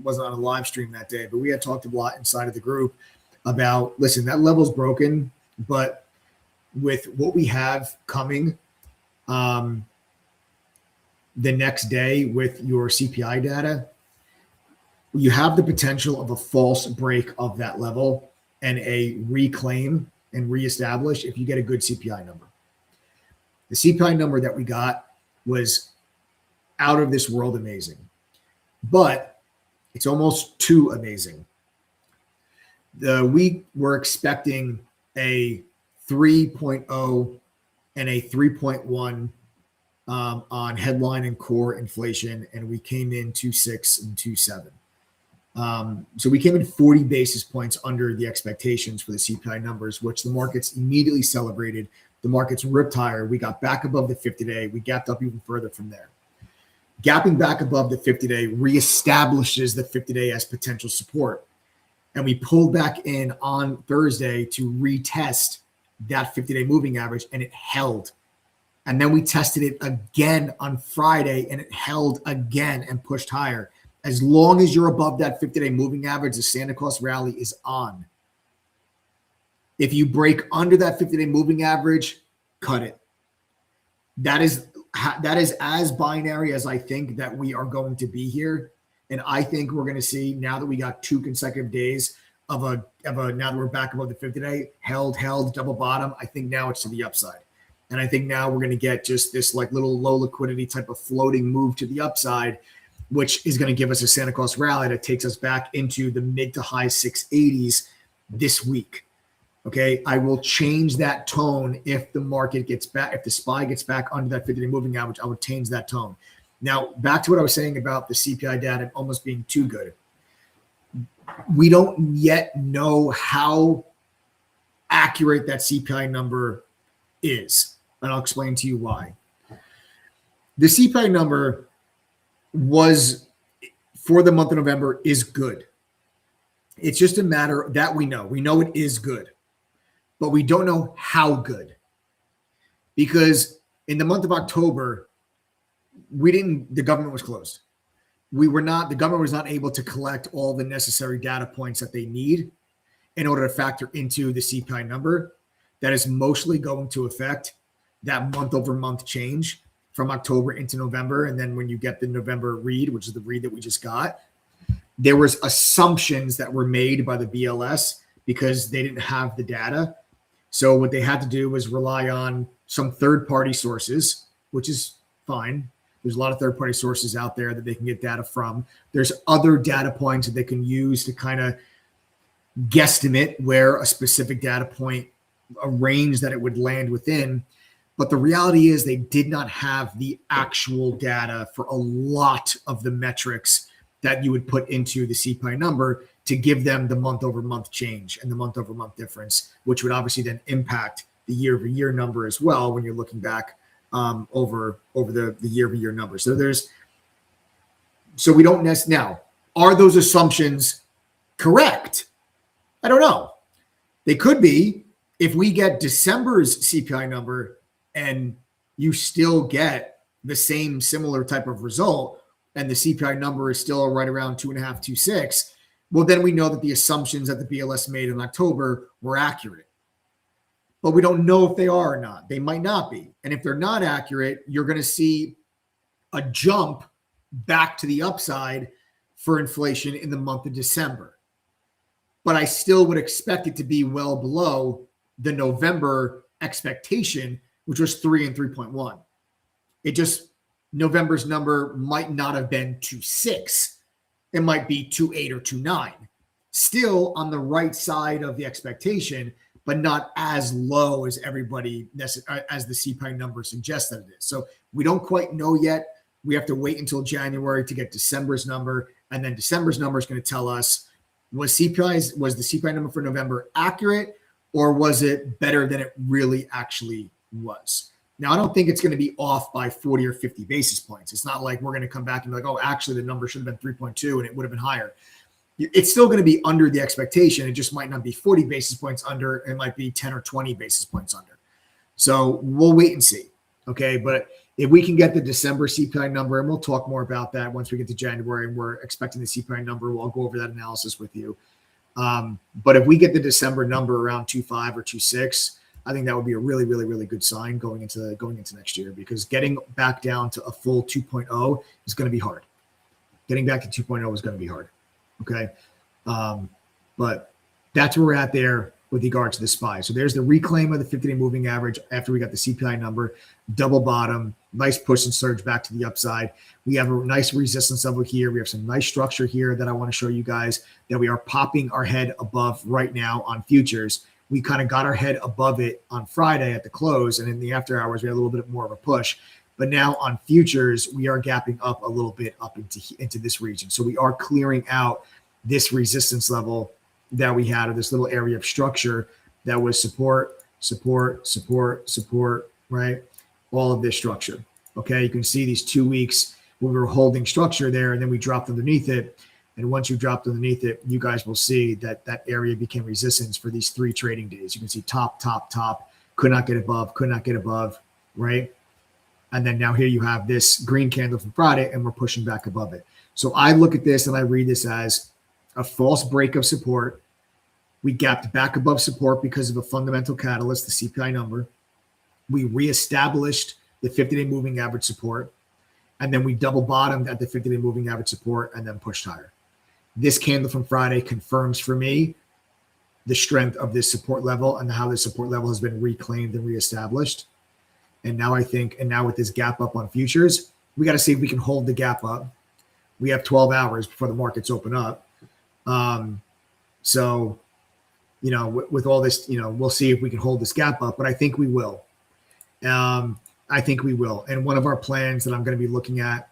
wasn't on a live stream that day, but we had talked a lot inside of the group about, listen, that level's broken, but with what we have coming the next day with your CPI data, you have the potential of a false break of that level and a reclaim and reestablish if you get a good CPI number. The CPI number that we got was out of this world amazing, but it's almost too amazing. We were expecting a 3.0 and a 3.1 on headline and core inflation, and we came in 2.6 and 2.7. So we came in 40 basis points under the expectations for the CPI numbers, which the markets immediately celebrated. The markets ripped higher. We got back above the 50-day. We gapped up even further from there. Gapping back above the 50-day reestablishes the 50-day as potential support. And we pulled back in on Thursday to retest that 50-day moving average, and it held. And then we tested it again on Friday, and it held again and pushed higher. As long as you're above that 50-day moving average, the Santa Claus rally is on. If you break under that 50-day moving average, cut it. That is as binary as I think that we are going to be here. And I think we're going to see, now that we got 2 consecutive days of a now that we're back above the 50-day, held, double bottom, I think now it's to the upside. And I think now we're going to get just this like little low liquidity type of floating move to the upside, which is going to give us a Santa Claus rally that takes us back into the mid to high 680s this week. Okay, I will change that tone if the market gets back, if the SPY gets back under that 50-day moving average, I would change that tone. Now, back to what I was saying about the CPI data almost being too good. We don't yet know how accurate that CPI number is, and I'll explain to you why. The CPI number was, for the month of November, is good. It's just a matter that we know. We know it is good, but we don't know how good. Because in the month of October, the government was closed. The government was not able to collect all the necessary data points that they need in order to factor into the CPI number. That is mostly going to affect that month over month change from October into November. And then when you get the November read, which is the read that we just got, there was assumptions that were made by the BLS because they didn't have the data. So what they had to do was rely on some third-party sources, which is fine. There's a lot of third-party sources out there that they can get data from. There's other data points that they can use to kind of guesstimate where a specific data point, a range that it would land within. But the reality is they did not have the actual data for a lot of the metrics that you would put into the CPI number to give them the month-over-month change and the month-over-month difference, which would obviously then impact the year-over-year number as well when you're looking back over the year-over-year number. So we don't now, are those assumptions correct? I don't know. They could be. If we get December's CPI number and you still get the same similar type of result and the CPI number is still right around 2.5, 2.6, well, then we know that the assumptions that the BLS made in October were accurate. But we don't know if they are or not. They might not be. And if they're not accurate, you're going to see a jump back to the upside for inflation in the month of December. But I still would expect it to be well below the November expectation, which was 3 and 3.1. It just, November's number might not have been 2.6. It might be 2.8 or 2.9. Still on the right side of the expectation, but not as low as everybody, as the CPI number suggests that it is. So we don't quite know yet. We have to wait until January to get December's number. And then December's number is going to tell us, was the CPI number for November accurate, or was it better than it really actually was? Now, I don't think it's going to be off by 40 or 50 basis points. It's not like we're going to come back and be like, oh, actually the number should have been 3.2 and it would have been higher. It's still going to be under the expectation. It just might not be 40 basis points under. It might be 10 or 20 basis points under. So we'll wait and see. Okay. But if we can get the December CPI number, and we'll talk more about that once we get to January and we're expecting the CPI number, I'll go over that analysis with you. But if we get the December number around 2.5 or 2.6, I think that would be a really, really, really good sign going into next year, because getting back down to a full 2.0 is going to be hard. Getting back to 2.0 is going to be hard. Okay. But that's where we're at there with regard to the SPY. So there's the reclaim of the 50-day moving average after we got the CPI number, double bottom, nice push and surge back to the upside. We have a nice resistance level here. We have some nice structure here that I want to show you guys that we are popping our head above right now on futures. We kind of got our head above it on Friday at the close, and in the after hours, we had a little bit more of a push. But now on futures, we are gapping up a little bit up into this region. So we are clearing out this resistance level that we had, or this little area of structure that was support, right? All of this structure. Okay, you can see these 2 weeks where we were holding structure there, and then we dropped underneath it. And once you dropped underneath it, you guys will see that that area became resistance for these 3 trading days. You can see top, could not get above, right? And then now here you have this green candle from Friday, and we're pushing back above it. So I look at this and I read this as a false break of support. We gapped back above support because of a fundamental catalyst, the CPI number. We reestablished the 50-day moving average support, and then we double bottomed at the 50-day moving average support and then pushed higher. This candle from Friday confirms for me the strength of this support level and how this support level has been reclaimed and reestablished. And now now with this gap up on futures, we got to see if we can hold the gap up. We have 12 hours before the markets open up. So, with all this, we'll see if we can hold this gap up, but I think we will. And one of our plans that I'm going to be looking at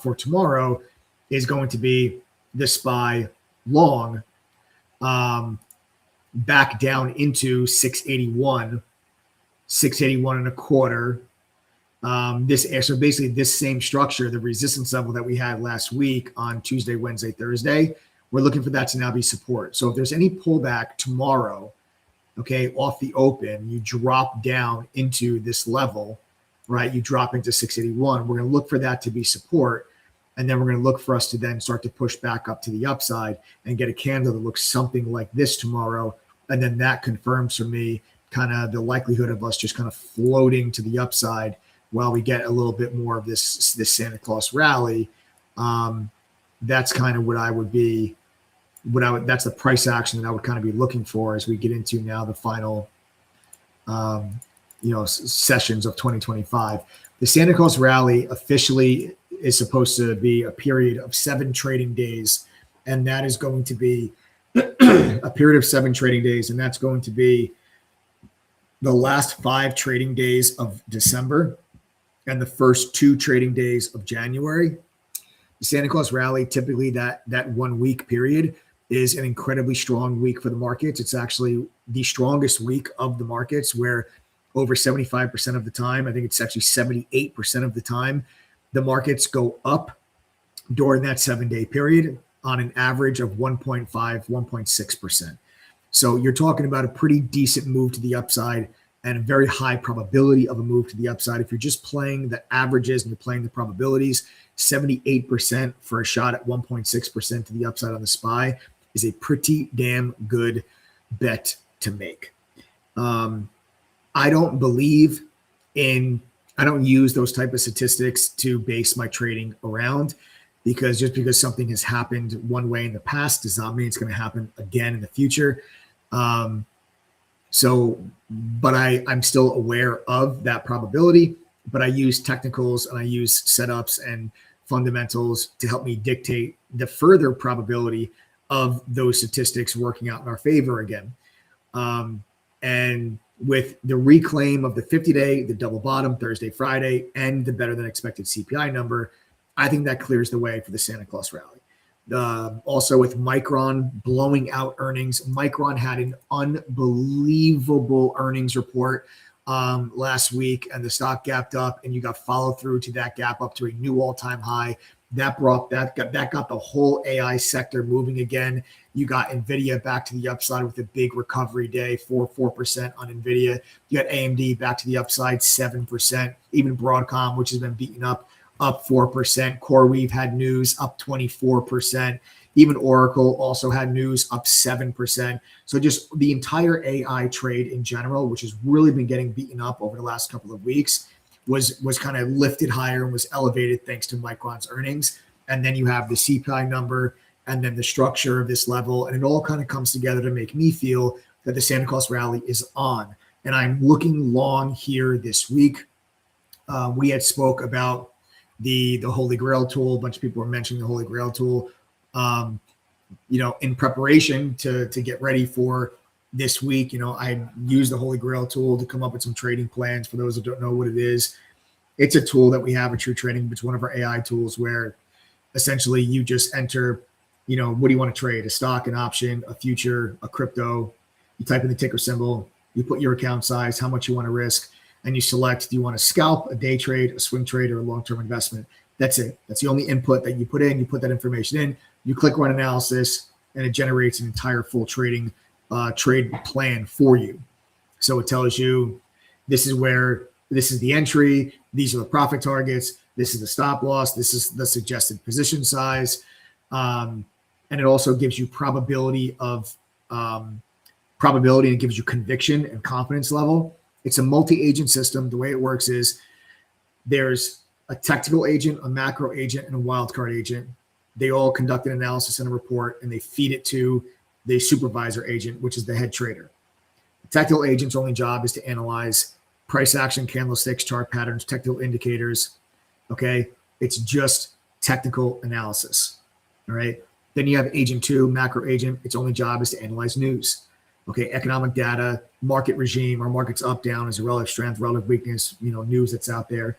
for tomorrow is going to be the SPY long back down into 681 and a quarter. So basically this same structure, the resistance level that we had last week on Tuesday, Wednesday, Thursday, we're looking for that to now be support. So if there's any pullback tomorrow, okay, off the open, you drop down into this level, right? You drop into 681. We're going to look for that to be support. And then we're going to look for us to then start to push back up to the upside and get a candle that looks something like this tomorrow. And then that confirms for me kind of the likelihood of us just kind of floating to the upside while we get a little bit more of this Santa Claus rally. That's kind of that's the price action that I would kind of be looking for as we get into now the final, sessions of 2025. The Santa Claus rally officially is supposed to be a period of 7 trading days. And that is going to be a period of 7 trading days. And that's going to be the last 5 trading days of December and the first 2 trading days of January. The Santa Claus rally, typically that 1 week period is an incredibly strong week for the markets. It's actually the strongest week of the markets, where over 75% of the time, I think it's actually 78% of the time, the markets go up during that 7-day period on an average of 1.5, 1.6%. So you're talking about a pretty decent move to the upside and a very high probability of a move to the upside. If you're just playing the averages and you're playing the probabilities, 78% for a shot at 1.6% to the upside on the SPY is a pretty damn good bet to make. I don't use those type of statistics to base my trading around, because just because something has happened one way in the past does not mean it's going to happen again in the future. But I'm still aware of that probability, but I use technicals and I use setups and fundamentals to help me dictate the further probability of those statistics working out in our favor again. And with the reclaim of the 50-day, the double bottom Thursday, Friday, and the better than expected CPI number, I think that clears the way for the Santa Claus rally. Also with Micron blowing out earnings, Micron had an unbelievable earnings report last week, and the stock gapped up, and you got follow through to that gap up to a new all-time high. That got the whole AI sector moving again. You got Nvidia back to the upside with a big recovery day, 4% on Nvidia. You got AMD back to the upside, 7%. Even Broadcom, which has been beaten up 4%. CoreWeave had news up 24%. Even Oracle also had news up 7%. So just the entire AI trade in general, which has really been getting beaten up over the last couple of weeks, was kind of lifted higher and was elevated thanks to Micron's earnings. And then you have the CPI number and then the structure of this level. And it all kind of comes together to make me feel that the Santa Claus rally is on. And I'm looking long here this week. We had spoke about the Holy Grail tool. A bunch of people were mentioning the Holy Grail tool, in preparation to get ready for this week. I used the Holy Grail tool to come up with some trading plans. For those that don't know what it is, it's a tool that we have at True Trading. It's one of our AI tools where essentially you just enter, what do you want to trade? A stock, an option, a future, a crypto. You type in the ticker symbol, you put your account size, how much you want to risk, and you select, do you want to scalp, a day trade, a swing trade, or a long-term investment? That's it. That's the only input that you put in. You put that information in, you click run analysis, and it generates an entire full trading trade plan for you. So it tells you this is the entry, these are the profit targets, this is the stop loss, this is the suggested position size, and it also gives you probability, and it gives you conviction and confidence level. It's a multi-agent system. The way it works is there's a technical agent, a macro agent, and a wildcard agent. They all conduct an analysis and a report, and they feed it to the supervisor agent, which is the head trader. The technical agent's only job is to analyze price action, candlesticks, chart patterns, technical indicators. Okay. It's just technical analysis. All right. Then you have agent 2, macro agent. Its only job is to analyze news. Okay. Economic data, market regime, our market's up, down, is a relative strength, relative weakness, news that's out there.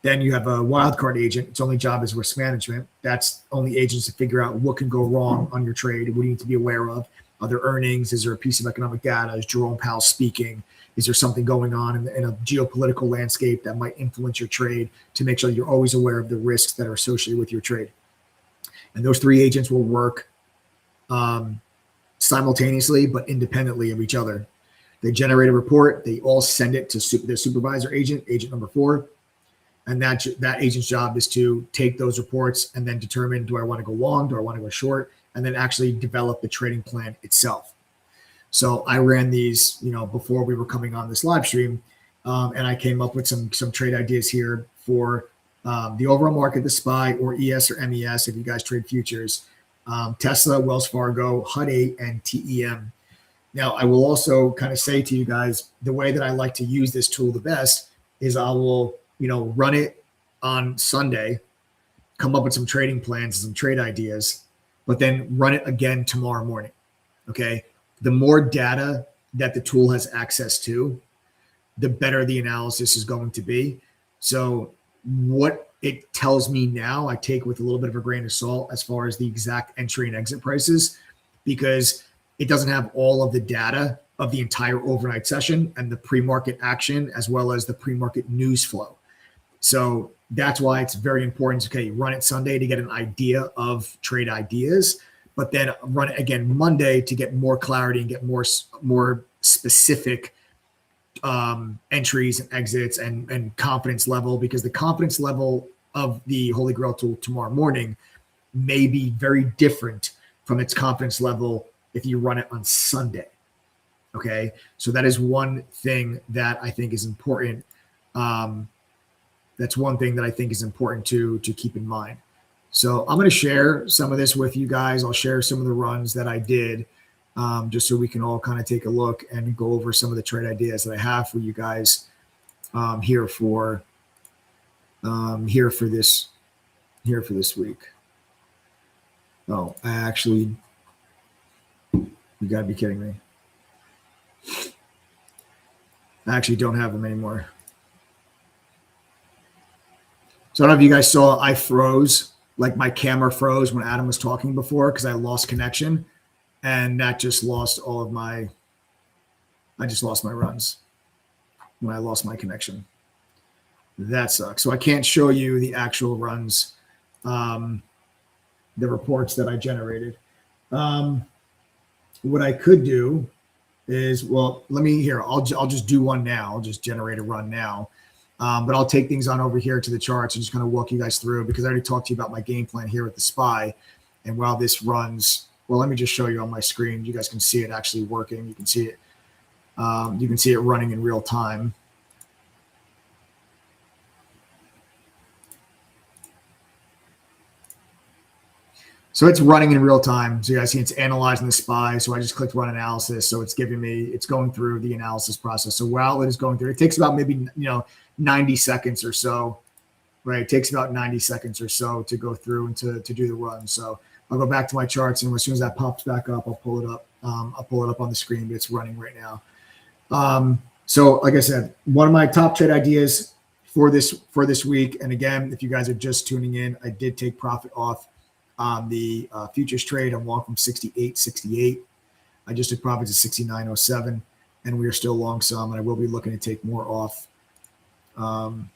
Then you have a wildcard agent. Its only job is risk management. That's only agents to figure out what can go wrong on your trade. What do you need to be aware of? Are there earnings? Is there a piece of economic data? Is Jerome Powell speaking? Is there something going on in a geopolitical landscape that might influence your trade, to make sure you're always aware of the risks that are associated with your trade? And those 3 agents will work simultaneously but independently of each other. They generate a report. They all send it to the supervisor agent, agent number 4. And that agent's job is to take those reports and then determine, do I want to go long? Do I want to go short? And then actually develop the trading plan itself. So I ran these, before we were coming on this live stream, and I came up with some trade ideas here for the overall market, the SPY or ES or MES, if you guys trade futures, Tesla, Wells Fargo, HUD 8, and TEM. Now, I will also kind of say to you guys, the way that I like to use this tool the best is I will run it on Sunday, come up with some trading plans, some trade ideas, but then run it again tomorrow morning. Okay. The more data that the tool has access to, the better the analysis is going to be. So what it tells me now, I take with a little bit of a grain of salt as far as the exact entry and exit prices. because it doesn't have all of the data of the entire overnight session and the pre-market action as well as the pre-market news flow. So that's why it's very important. Okay, run it Sunday to get an idea of trade ideas, but then run it again Monday to get more clarity and get more specific entries and exits and confidence level, because the confidence level of the Holy Grail tool tomorrow morning may be very different from its confidence level if you run it on Sunday. Okay, so that is one thing that I think is important. That's one thing that I think is important to keep in mind. So I'm going to share some of this with you guys. I'll share some of the runs that I did, just so we can all kind of take a look and go over some of the trade ideas that I have for you guys here for this week. Oh, you gotta be kidding me. I actually don't have them anymore. So I don't know if you guys saw, I froze, like my camera froze when Adam was talking before because I lost connection, and that just lost I just lost my runs when I lost my connection. That sucks. So I can't show you the actual runs, the reports that I generated. What I could do is, well, I'll just do one now. I'll just generate a run now. But I'll take things on over here to the charts and just kind of walk you guys through, because I already talked to you about my game plan here with the SPY. And while this runs, well, let me just show you on my screen. You guys can see it actually working. You can see it. You can see it running in real time. So it's running in real time. So you guys see it's analyzing the SPY. So I just clicked run analysis. So it's giving me, it's going through the analysis process. So while it is going through, it takes about maybe, 90 seconds or so, right? It takes about 90 seconds or so to go through and to do the run. So I'll go back to my charts, and as soon as that pops back up, I'll pull it up. I'll pull it up on the screen, but it's running right now. So like I said, one of my top trade ideas for this week. And again, if you guys are just tuning in, I did take profit off on the futures trade. I'm long from 68.68. I just took profits at 69.07, and we are still long some, and I will be looking to take more off. We'll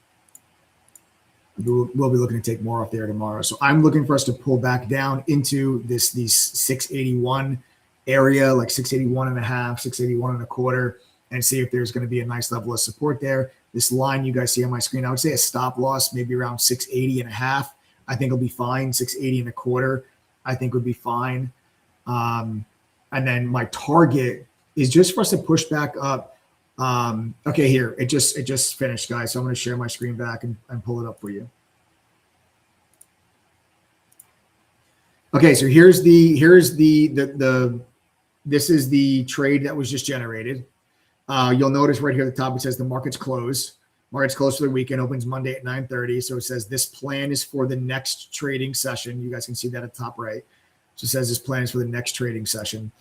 be looking to take more off there tomorrow. So I'm looking for us to pull back down into these 681 area, like 681 and a half, 681 and a quarter, and see if there's going to be a nice level of support there. This line you guys see on my screen, I would say a stop loss maybe around 680 and a half. I think it'll be fine. 680 and a quarter, I think would be fine. And then my target is just for us to push back up. Okay, here it just finished, guys. So I'm going to share my screen back and pull it up for you. Okay, so this is the trade that was just generated. You'll notice right here at the top it says the market's closed. Market's closed for the weekend, opens Monday at 9:30. So it says this plan is for the next trading session. You guys can see that at the top right. So it says this plan is for the next trading session.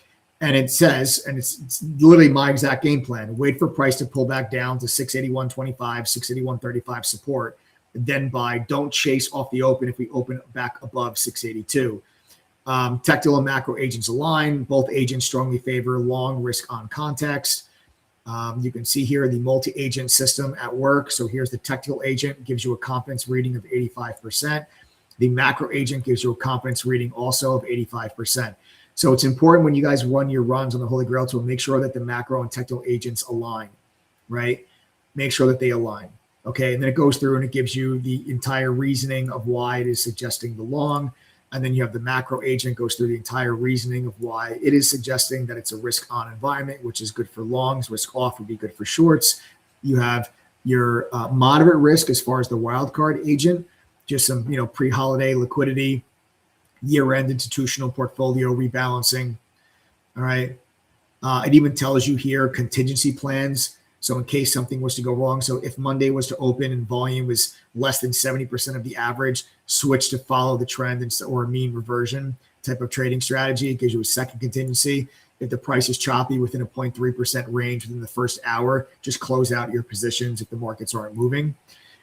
And it says, and it's literally my exact game plan, wait for price to pull back down to 681.25, 681.35 support, then buy. Don't chase off the open if we open back above 682. Tactical and macro agents align. Both agents strongly favor long risk on context. You can see here the multi-agent system at work. So here's the tactical agent, gives you a confidence reading of 85%. The macro agent gives you a confidence reading also of 85%. So it's important when you guys run your runs on the Holy Grail tool, make sure that the macro and tactical agents align, right? Make sure that they align, okay? And then it goes through and it gives you the entire reasoning of why it is suggesting the long. And then you have the macro agent goes through the entire reasoning of why it is suggesting that it's a risk on environment, which is good for longs. Risk off would be good for shorts. You have your moderate risk as far as the wild card agent, just some, pre-holiday liquidity, year-end institutional portfolio rebalancing. All right. It even tells you here contingency plans. So in case something was to go wrong. So if Monday was to open and volume was less than 70% of the average, switch to follow the trend or a mean reversion type of trading strategy. It gives you a second contingency. If the price is choppy within a 0.3% range within the first hour, just close out your positions if the markets aren't moving.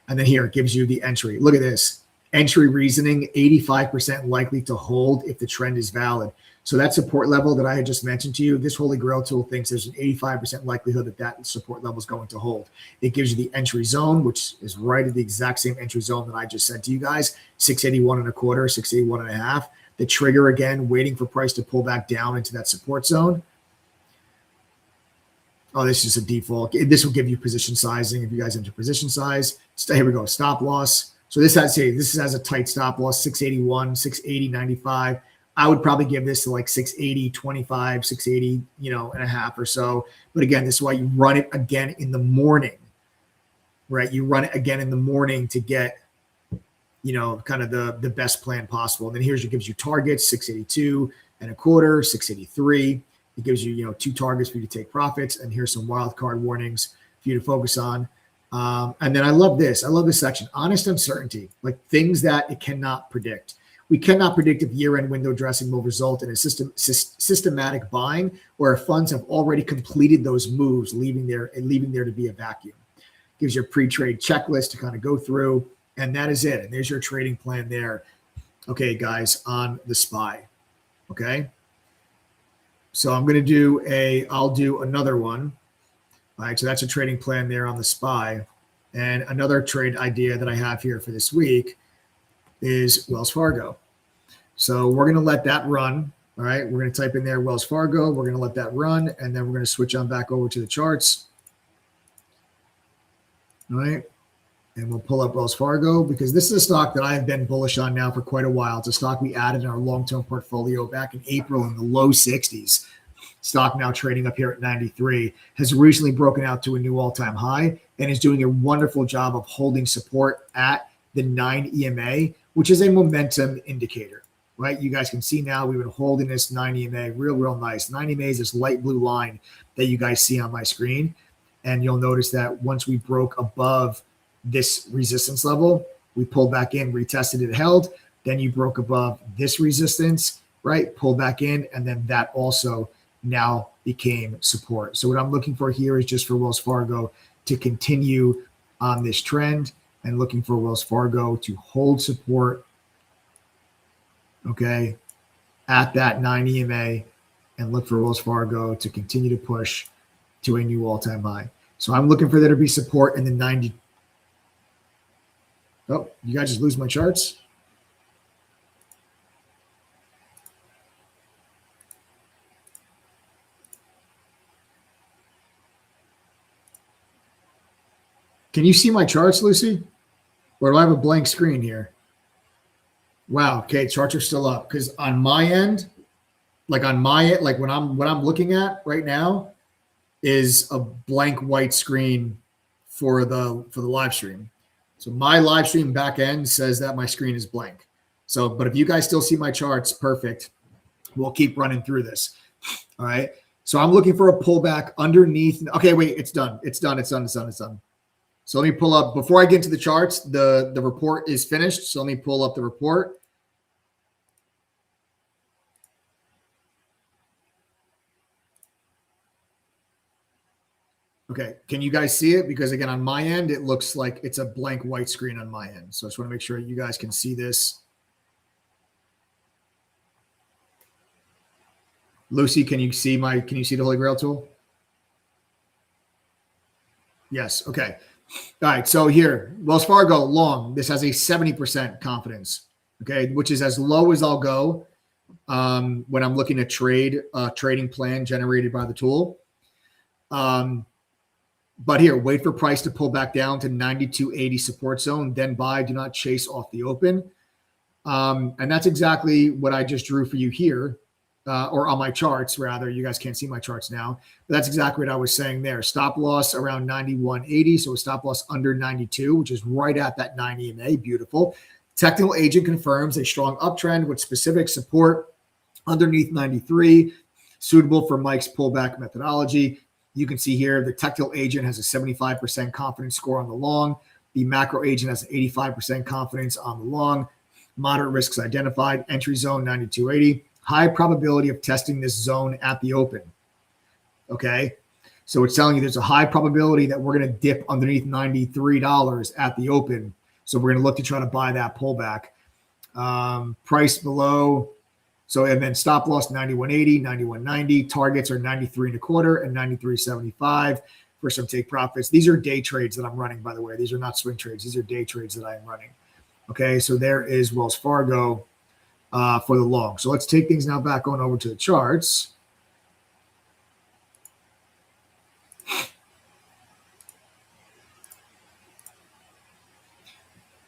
And then here it gives you the entry. Look at this. Entry reasoning, 85% likely to hold if the trend is valid. So that support level that I had just mentioned to you, this Holy Grail tool thinks there's an 85% likelihood that that support level is going to hold. It gives you the entry zone, which is right at the exact same entry zone that I just said to you guys, 681 and a quarter, 681 and a half. The trigger again, waiting for price to pull back down into that support zone. Oh, this is a default. This will give you position sizing if you guys enter position size. So here we go, stop loss. So this has a tight stop loss, 681, 680, 95. I would probably give this to like 680, 25, 680, and a half or so. But again, this is why you run it again in the morning, right? You run it again in the morning to get, kind of the best plan possible. And then it gives you targets, 682 and a quarter, 683. It gives you, 2 targets for you to take profits. And here's some wild card warnings for you to focus on. And then I love this. I love this section, honest uncertainty, like things that it cannot predict. We cannot predict if year-end window dressing will result in a systematic buying or if funds have already completed those moves, leaving there to be a vacuum. Gives you a pre-trade checklist to kind of go through, and that is it. And there's your trading plan there. Okay, guys, on the SPY. Okay. So I'm going to I'll do another one. All right, so that's a trading plan there on the SPY. And another trade idea that I have here for this week is Wells Fargo. So we're going to let that run. All right, we're going to type in there Wells Fargo. We're going to let that run, and then we're going to switch on back over to the charts. All right, and we'll pull up Wells Fargo because this is a stock that I've been bullish on now for quite a while. It's a stock we added in our long-term portfolio back in April in the low 60s. Stock now trading up here at 93, has recently broken out to a new all-time high and is doing a wonderful job of holding support at the 9 EMA, which is a momentum indicator, right? You guys can see now we've been holding this 9 EMA real nice. 9 EMA is this light blue line that you guys see on my screen. And you'll notice that once we broke above this resistance level, we pulled back in, retested it, held. Then you broke above this resistance, right? Pulled back in, and then that also now became support. So what I'm looking for here is just for Wells Fargo to continue on this trend and looking for Wells Fargo to hold support, okay, at that 9 EMA, and look for Wells Fargo to continue to push to a new all-time high. So I'm looking for there to be support in the 90. Oh, you guys just lose my charts? Can you see my charts, Lucy? Or do I have a blank screen here? Wow. Okay, charts are still up because on my end, like what I'm looking at right now is a blank white screen for the live stream. So my live stream back end says that my screen is blank. So, but if you guys still see my charts, perfect. We'll keep running through this. All right. So I'm looking for a pullback underneath. Okay, wait, it's done. It's done. So let me pull up, before I get into the charts, the report is finished. So let me pull up the report. Okay, can you guys see it? Because again, on my end, it looks like it's a blank white screen on my end. So I just want to make sure you guys can see this. Lucy, can you see the Holy Grail tool? Yes, okay. All right, so here, Wells Fargo long, this has a 70% confidence, okay, which is as low as I'll go when I'm looking at trading plan generated by the tool. But here, wait for price to pull back down to 92.80 support zone, then buy, do not chase off the open. And that's exactly what I just drew for you here, or on my charts, rather. You guys can't see my charts now, but that's exactly what I was saying there. Stop loss around 91.80, so a stop loss under 92, which is right at that 9 EMA. Beautiful. Technical agent confirms a strong uptrend with specific support underneath 93, suitable for Mike's pullback methodology. You can see here the technical agent has a 75% confidence score on the long. The macro agent has an 85% confidence on the long. Moderate risks identified. Entry zone 92.80. High probability of testing this zone at the open. Okay. So it's telling you there's a high probability that we're going to dip underneath $93 at the open. So we're going to look to try to buy that pullback. Price below So, and then stop loss 91.80, 91.90. Targets are 93.25 and 93.75 for some take profits. These are day trades that I'm running, by the way. These are not swing trades. These are day trades that I am running. Okay, so there is Wells Fargo for the long. So let's take things now back on over to the charts.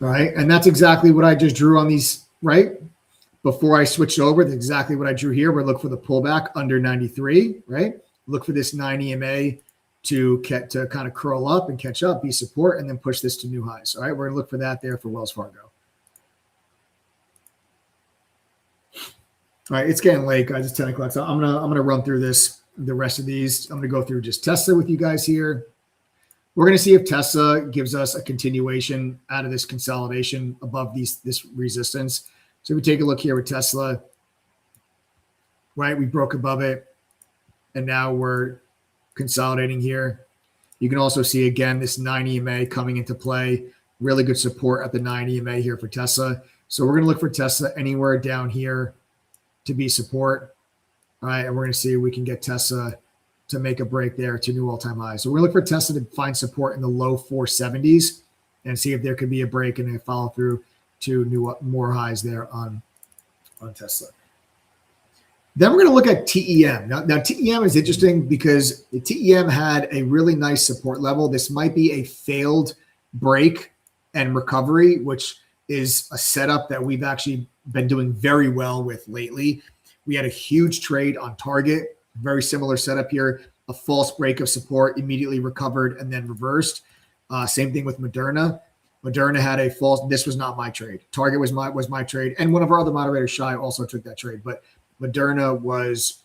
All right, and that's exactly what I just drew on these, right? Before I switched over, that's exactly what I drew here. We're looking for the pullback under 93, right? Look for this 9 EMA to kind of curl up and catch up, be support, and then push this to new highs. All right, we're gonna look for that there for Wells Fargo. All right, it's getting late, guys. It's 10 o'clock. So I'm gonna run through the rest of these. I'm gonna go through just Tesla with you guys here. We're gonna see if Tesla gives us a continuation out of this consolidation above this resistance. So if we take a look here with Tesla, right? We broke above it, and now we're consolidating here. You can also see again this 9 EMA coming into play. Really good support at the 9 EMA here for Tesla. So we're gonna look for Tesla anywhere down here to be support. All right, and we're gonna see if we can get Tesla to make a break there to new all-time highs. So we're looking for Tesla to find support in the low 470s and see if there could be a break and a follow through to more highs there on Tesla. Then we're going to look at TEM. Now TEM is interesting because the TEM had a really nice support level. This might be a failed break and recovery, which is a setup that we've actually been doing very well with lately. We had a huge trade on target, very similar setup here, a false break of support, immediately recovered and then reversed. Same thing with Moderna. Moderna had a false, this was not my trade. Target was my trade. And one of our other moderators, Shai, also took that trade. But Moderna was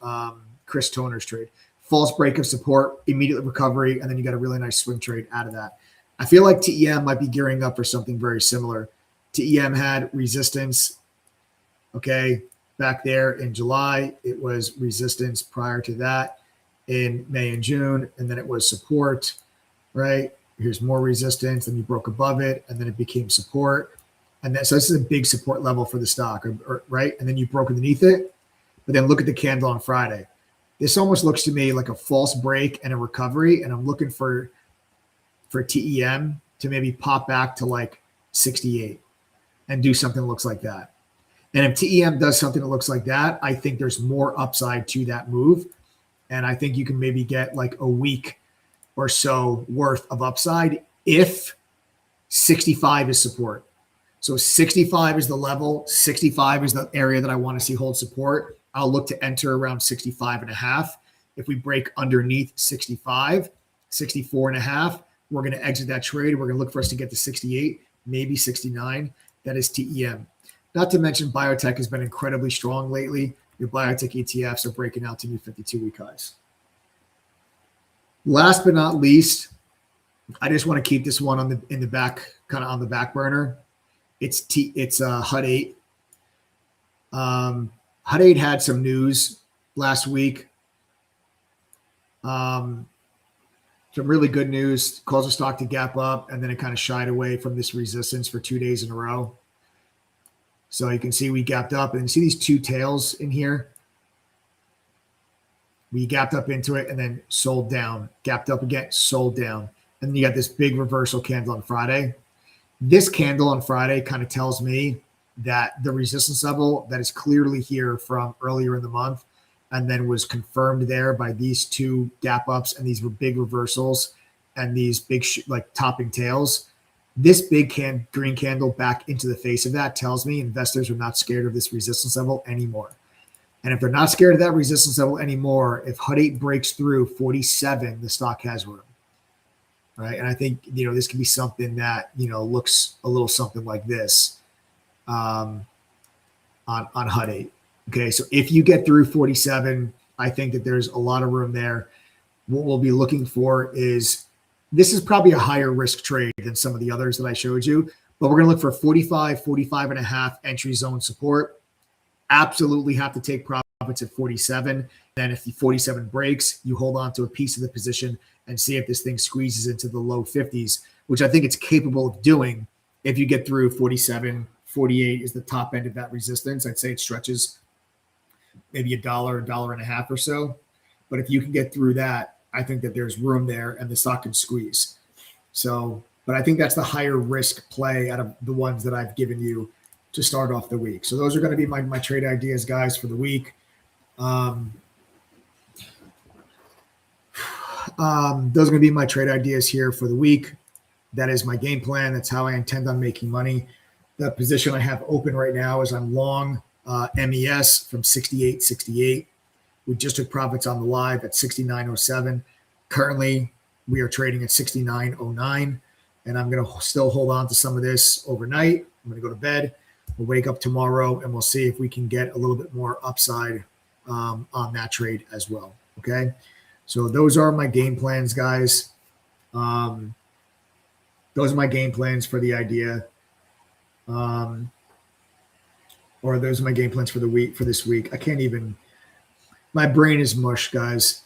Chris Toner's trade. False break of support, immediate recovery, and then you got a really nice swing trade out of that. I feel like TEM might be gearing up for something very similar. TEM had resistance, okay, back there in July. It was resistance prior to that in May and June, and then it was support, right? Here's more resistance, then you broke above it, and then it became support. And so this is a big support level for the stock, right? And then you broke underneath it. But then look at the candle on Friday. This almost looks to me like a false break and a recovery, and I'm looking for TEM to maybe pop back to like 68 and do something that looks like that. And if TEM does something that looks like that, I think there's more upside to that move. And I think you can maybe get like a week or so worth of upside if 65 is support. So 65 is the level, 65 is the area that I want to see hold support. I'll look to enter around 65.5. If we break underneath 65, 64.5, we're going to exit that trade. We're going to look for us to get to 68, maybe 69. That is TEM. Not to mention biotech has been incredibly strong lately. Your biotech ETFs are breaking out to new 52-week highs. Last but not least, I just want to keep this one in the back, kind of on the back burner. It's HUD 8. HUD 8 had some news last week. Some really good news, caused the stock to gap up, and then it kind of shied away from this resistance for 2 days in a row. So you can see we gapped up, and you see these two tails in here. We gapped up into it and then sold down, gapped up again, sold down. And then you got this big reversal candle on Friday. This candle on Friday kind of tells me that the resistance level that is clearly here from earlier in the month and then was confirmed there by these two gap ups and these big reversals and these big like topping tails. This big green candle back into the face of that tells me investors are not scared of this resistance level anymore. And if they're not scared of that resistance level anymore, if HUD 8 breaks through 47, the stock has room. Right. And I think, this could be something that, looks a little something like this on HUD 8. Okay. So if you get through 47, I think that there's a lot of room there. What we'll be looking for is, this is probably a higher risk trade than some of the others that I showed you, but we're going to look for 45, 45.5 entry zone support. Absolutely have to take profits at 47. Then if the 47 breaks, you hold on to a piece of the position and see if this thing squeezes into the low 50s, which I think it's capable of doing. If you get through 47, 48 is the top end of that resistance. I'd say it stretches maybe $1, $1.50 or so. But if you can get through that, I think that there's room there and the stock can squeeze. So, but I think that's the higher risk play out of the ones that I've given you to start off the week. So those are going to be my trade ideas, guys, for the week. Those are going to be my trade ideas here for the week. That is my game plan. That's how I intend on making money. The position I have open right now is I'm long MES from 68.68. We just took profits on the live at 69.07. Currently, we are trading at 69.09, and I'm going to still hold on to some of this overnight. I'm going to go to bed. We'll wake up tomorrow, and we'll see if we can get a little bit more upside on that trade as well. Okay, so those are my game plans, guys. Those are my game plans for the idea. Or those are my game plans for the week, for this week. I can't even, my brain is mush, guys.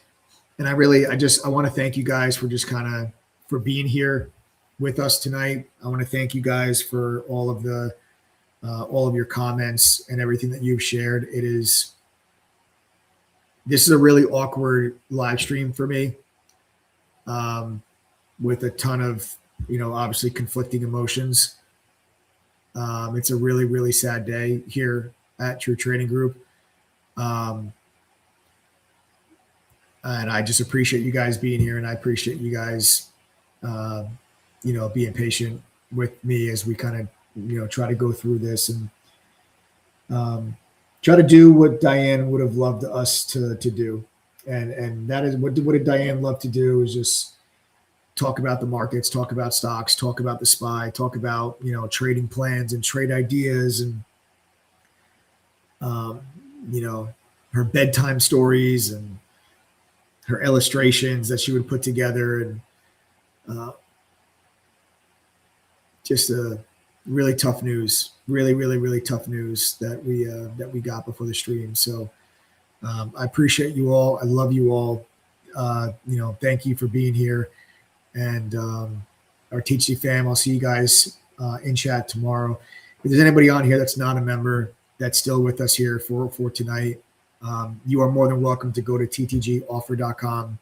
And I want to thank you guys for just for being here with us tonight. I want to thank you guys for all of your comments and everything that you've shared. This is a really awkward live stream for me, with a ton of, obviously conflicting emotions. It's a really, really sad day here at True Trading Group. And I just appreciate you guys being here, and I appreciate you guys, being patient with me as we kind of, try to go through this and try to do what Diane would have loved us to do. And that is what did Diane love to do, is just talk about the markets, talk about stocks, talk about the SPY, talk about, trading plans and trade ideas, and, her bedtime stories and her illustrations that she would put together, and just a really tough news, really tough news that we got before the stream. So I appreciate you all. I love you all. Thank you for being here. And our THC fam, I'll see you guys in chat tomorrow. If there's anybody on here that's not a member that's still with us here for tonight, you are more than welcome to go to ttgoffer.com.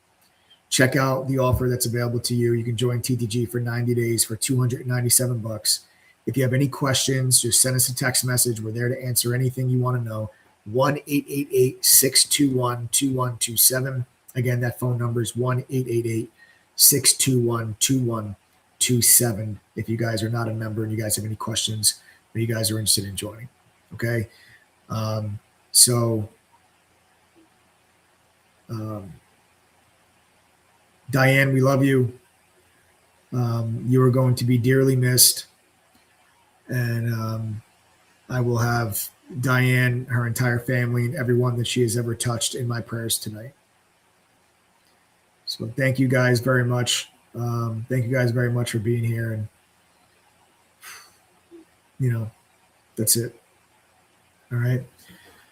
Check out the offer that's available to you. You can join TTG for 90 days for $297. If you have any questions, just send us a text message. We're there to answer anything you want to know. 1-888-621-2127. Again, that phone number is 1-888-621-2127. If you guys are not a member and you guys have any questions or you guys are interested in joining. Okay. Diane, we love you. You are going to be dearly missed. And I will have Diane, her entire family, and everyone that she has ever touched in my prayers tonight. So thank you guys very much. Thank you guys very much for being here. And, that's it. All right.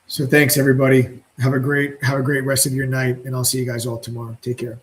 So thanks, everybody. Have a great rest of your night, and I'll see you guys all tomorrow. Take care.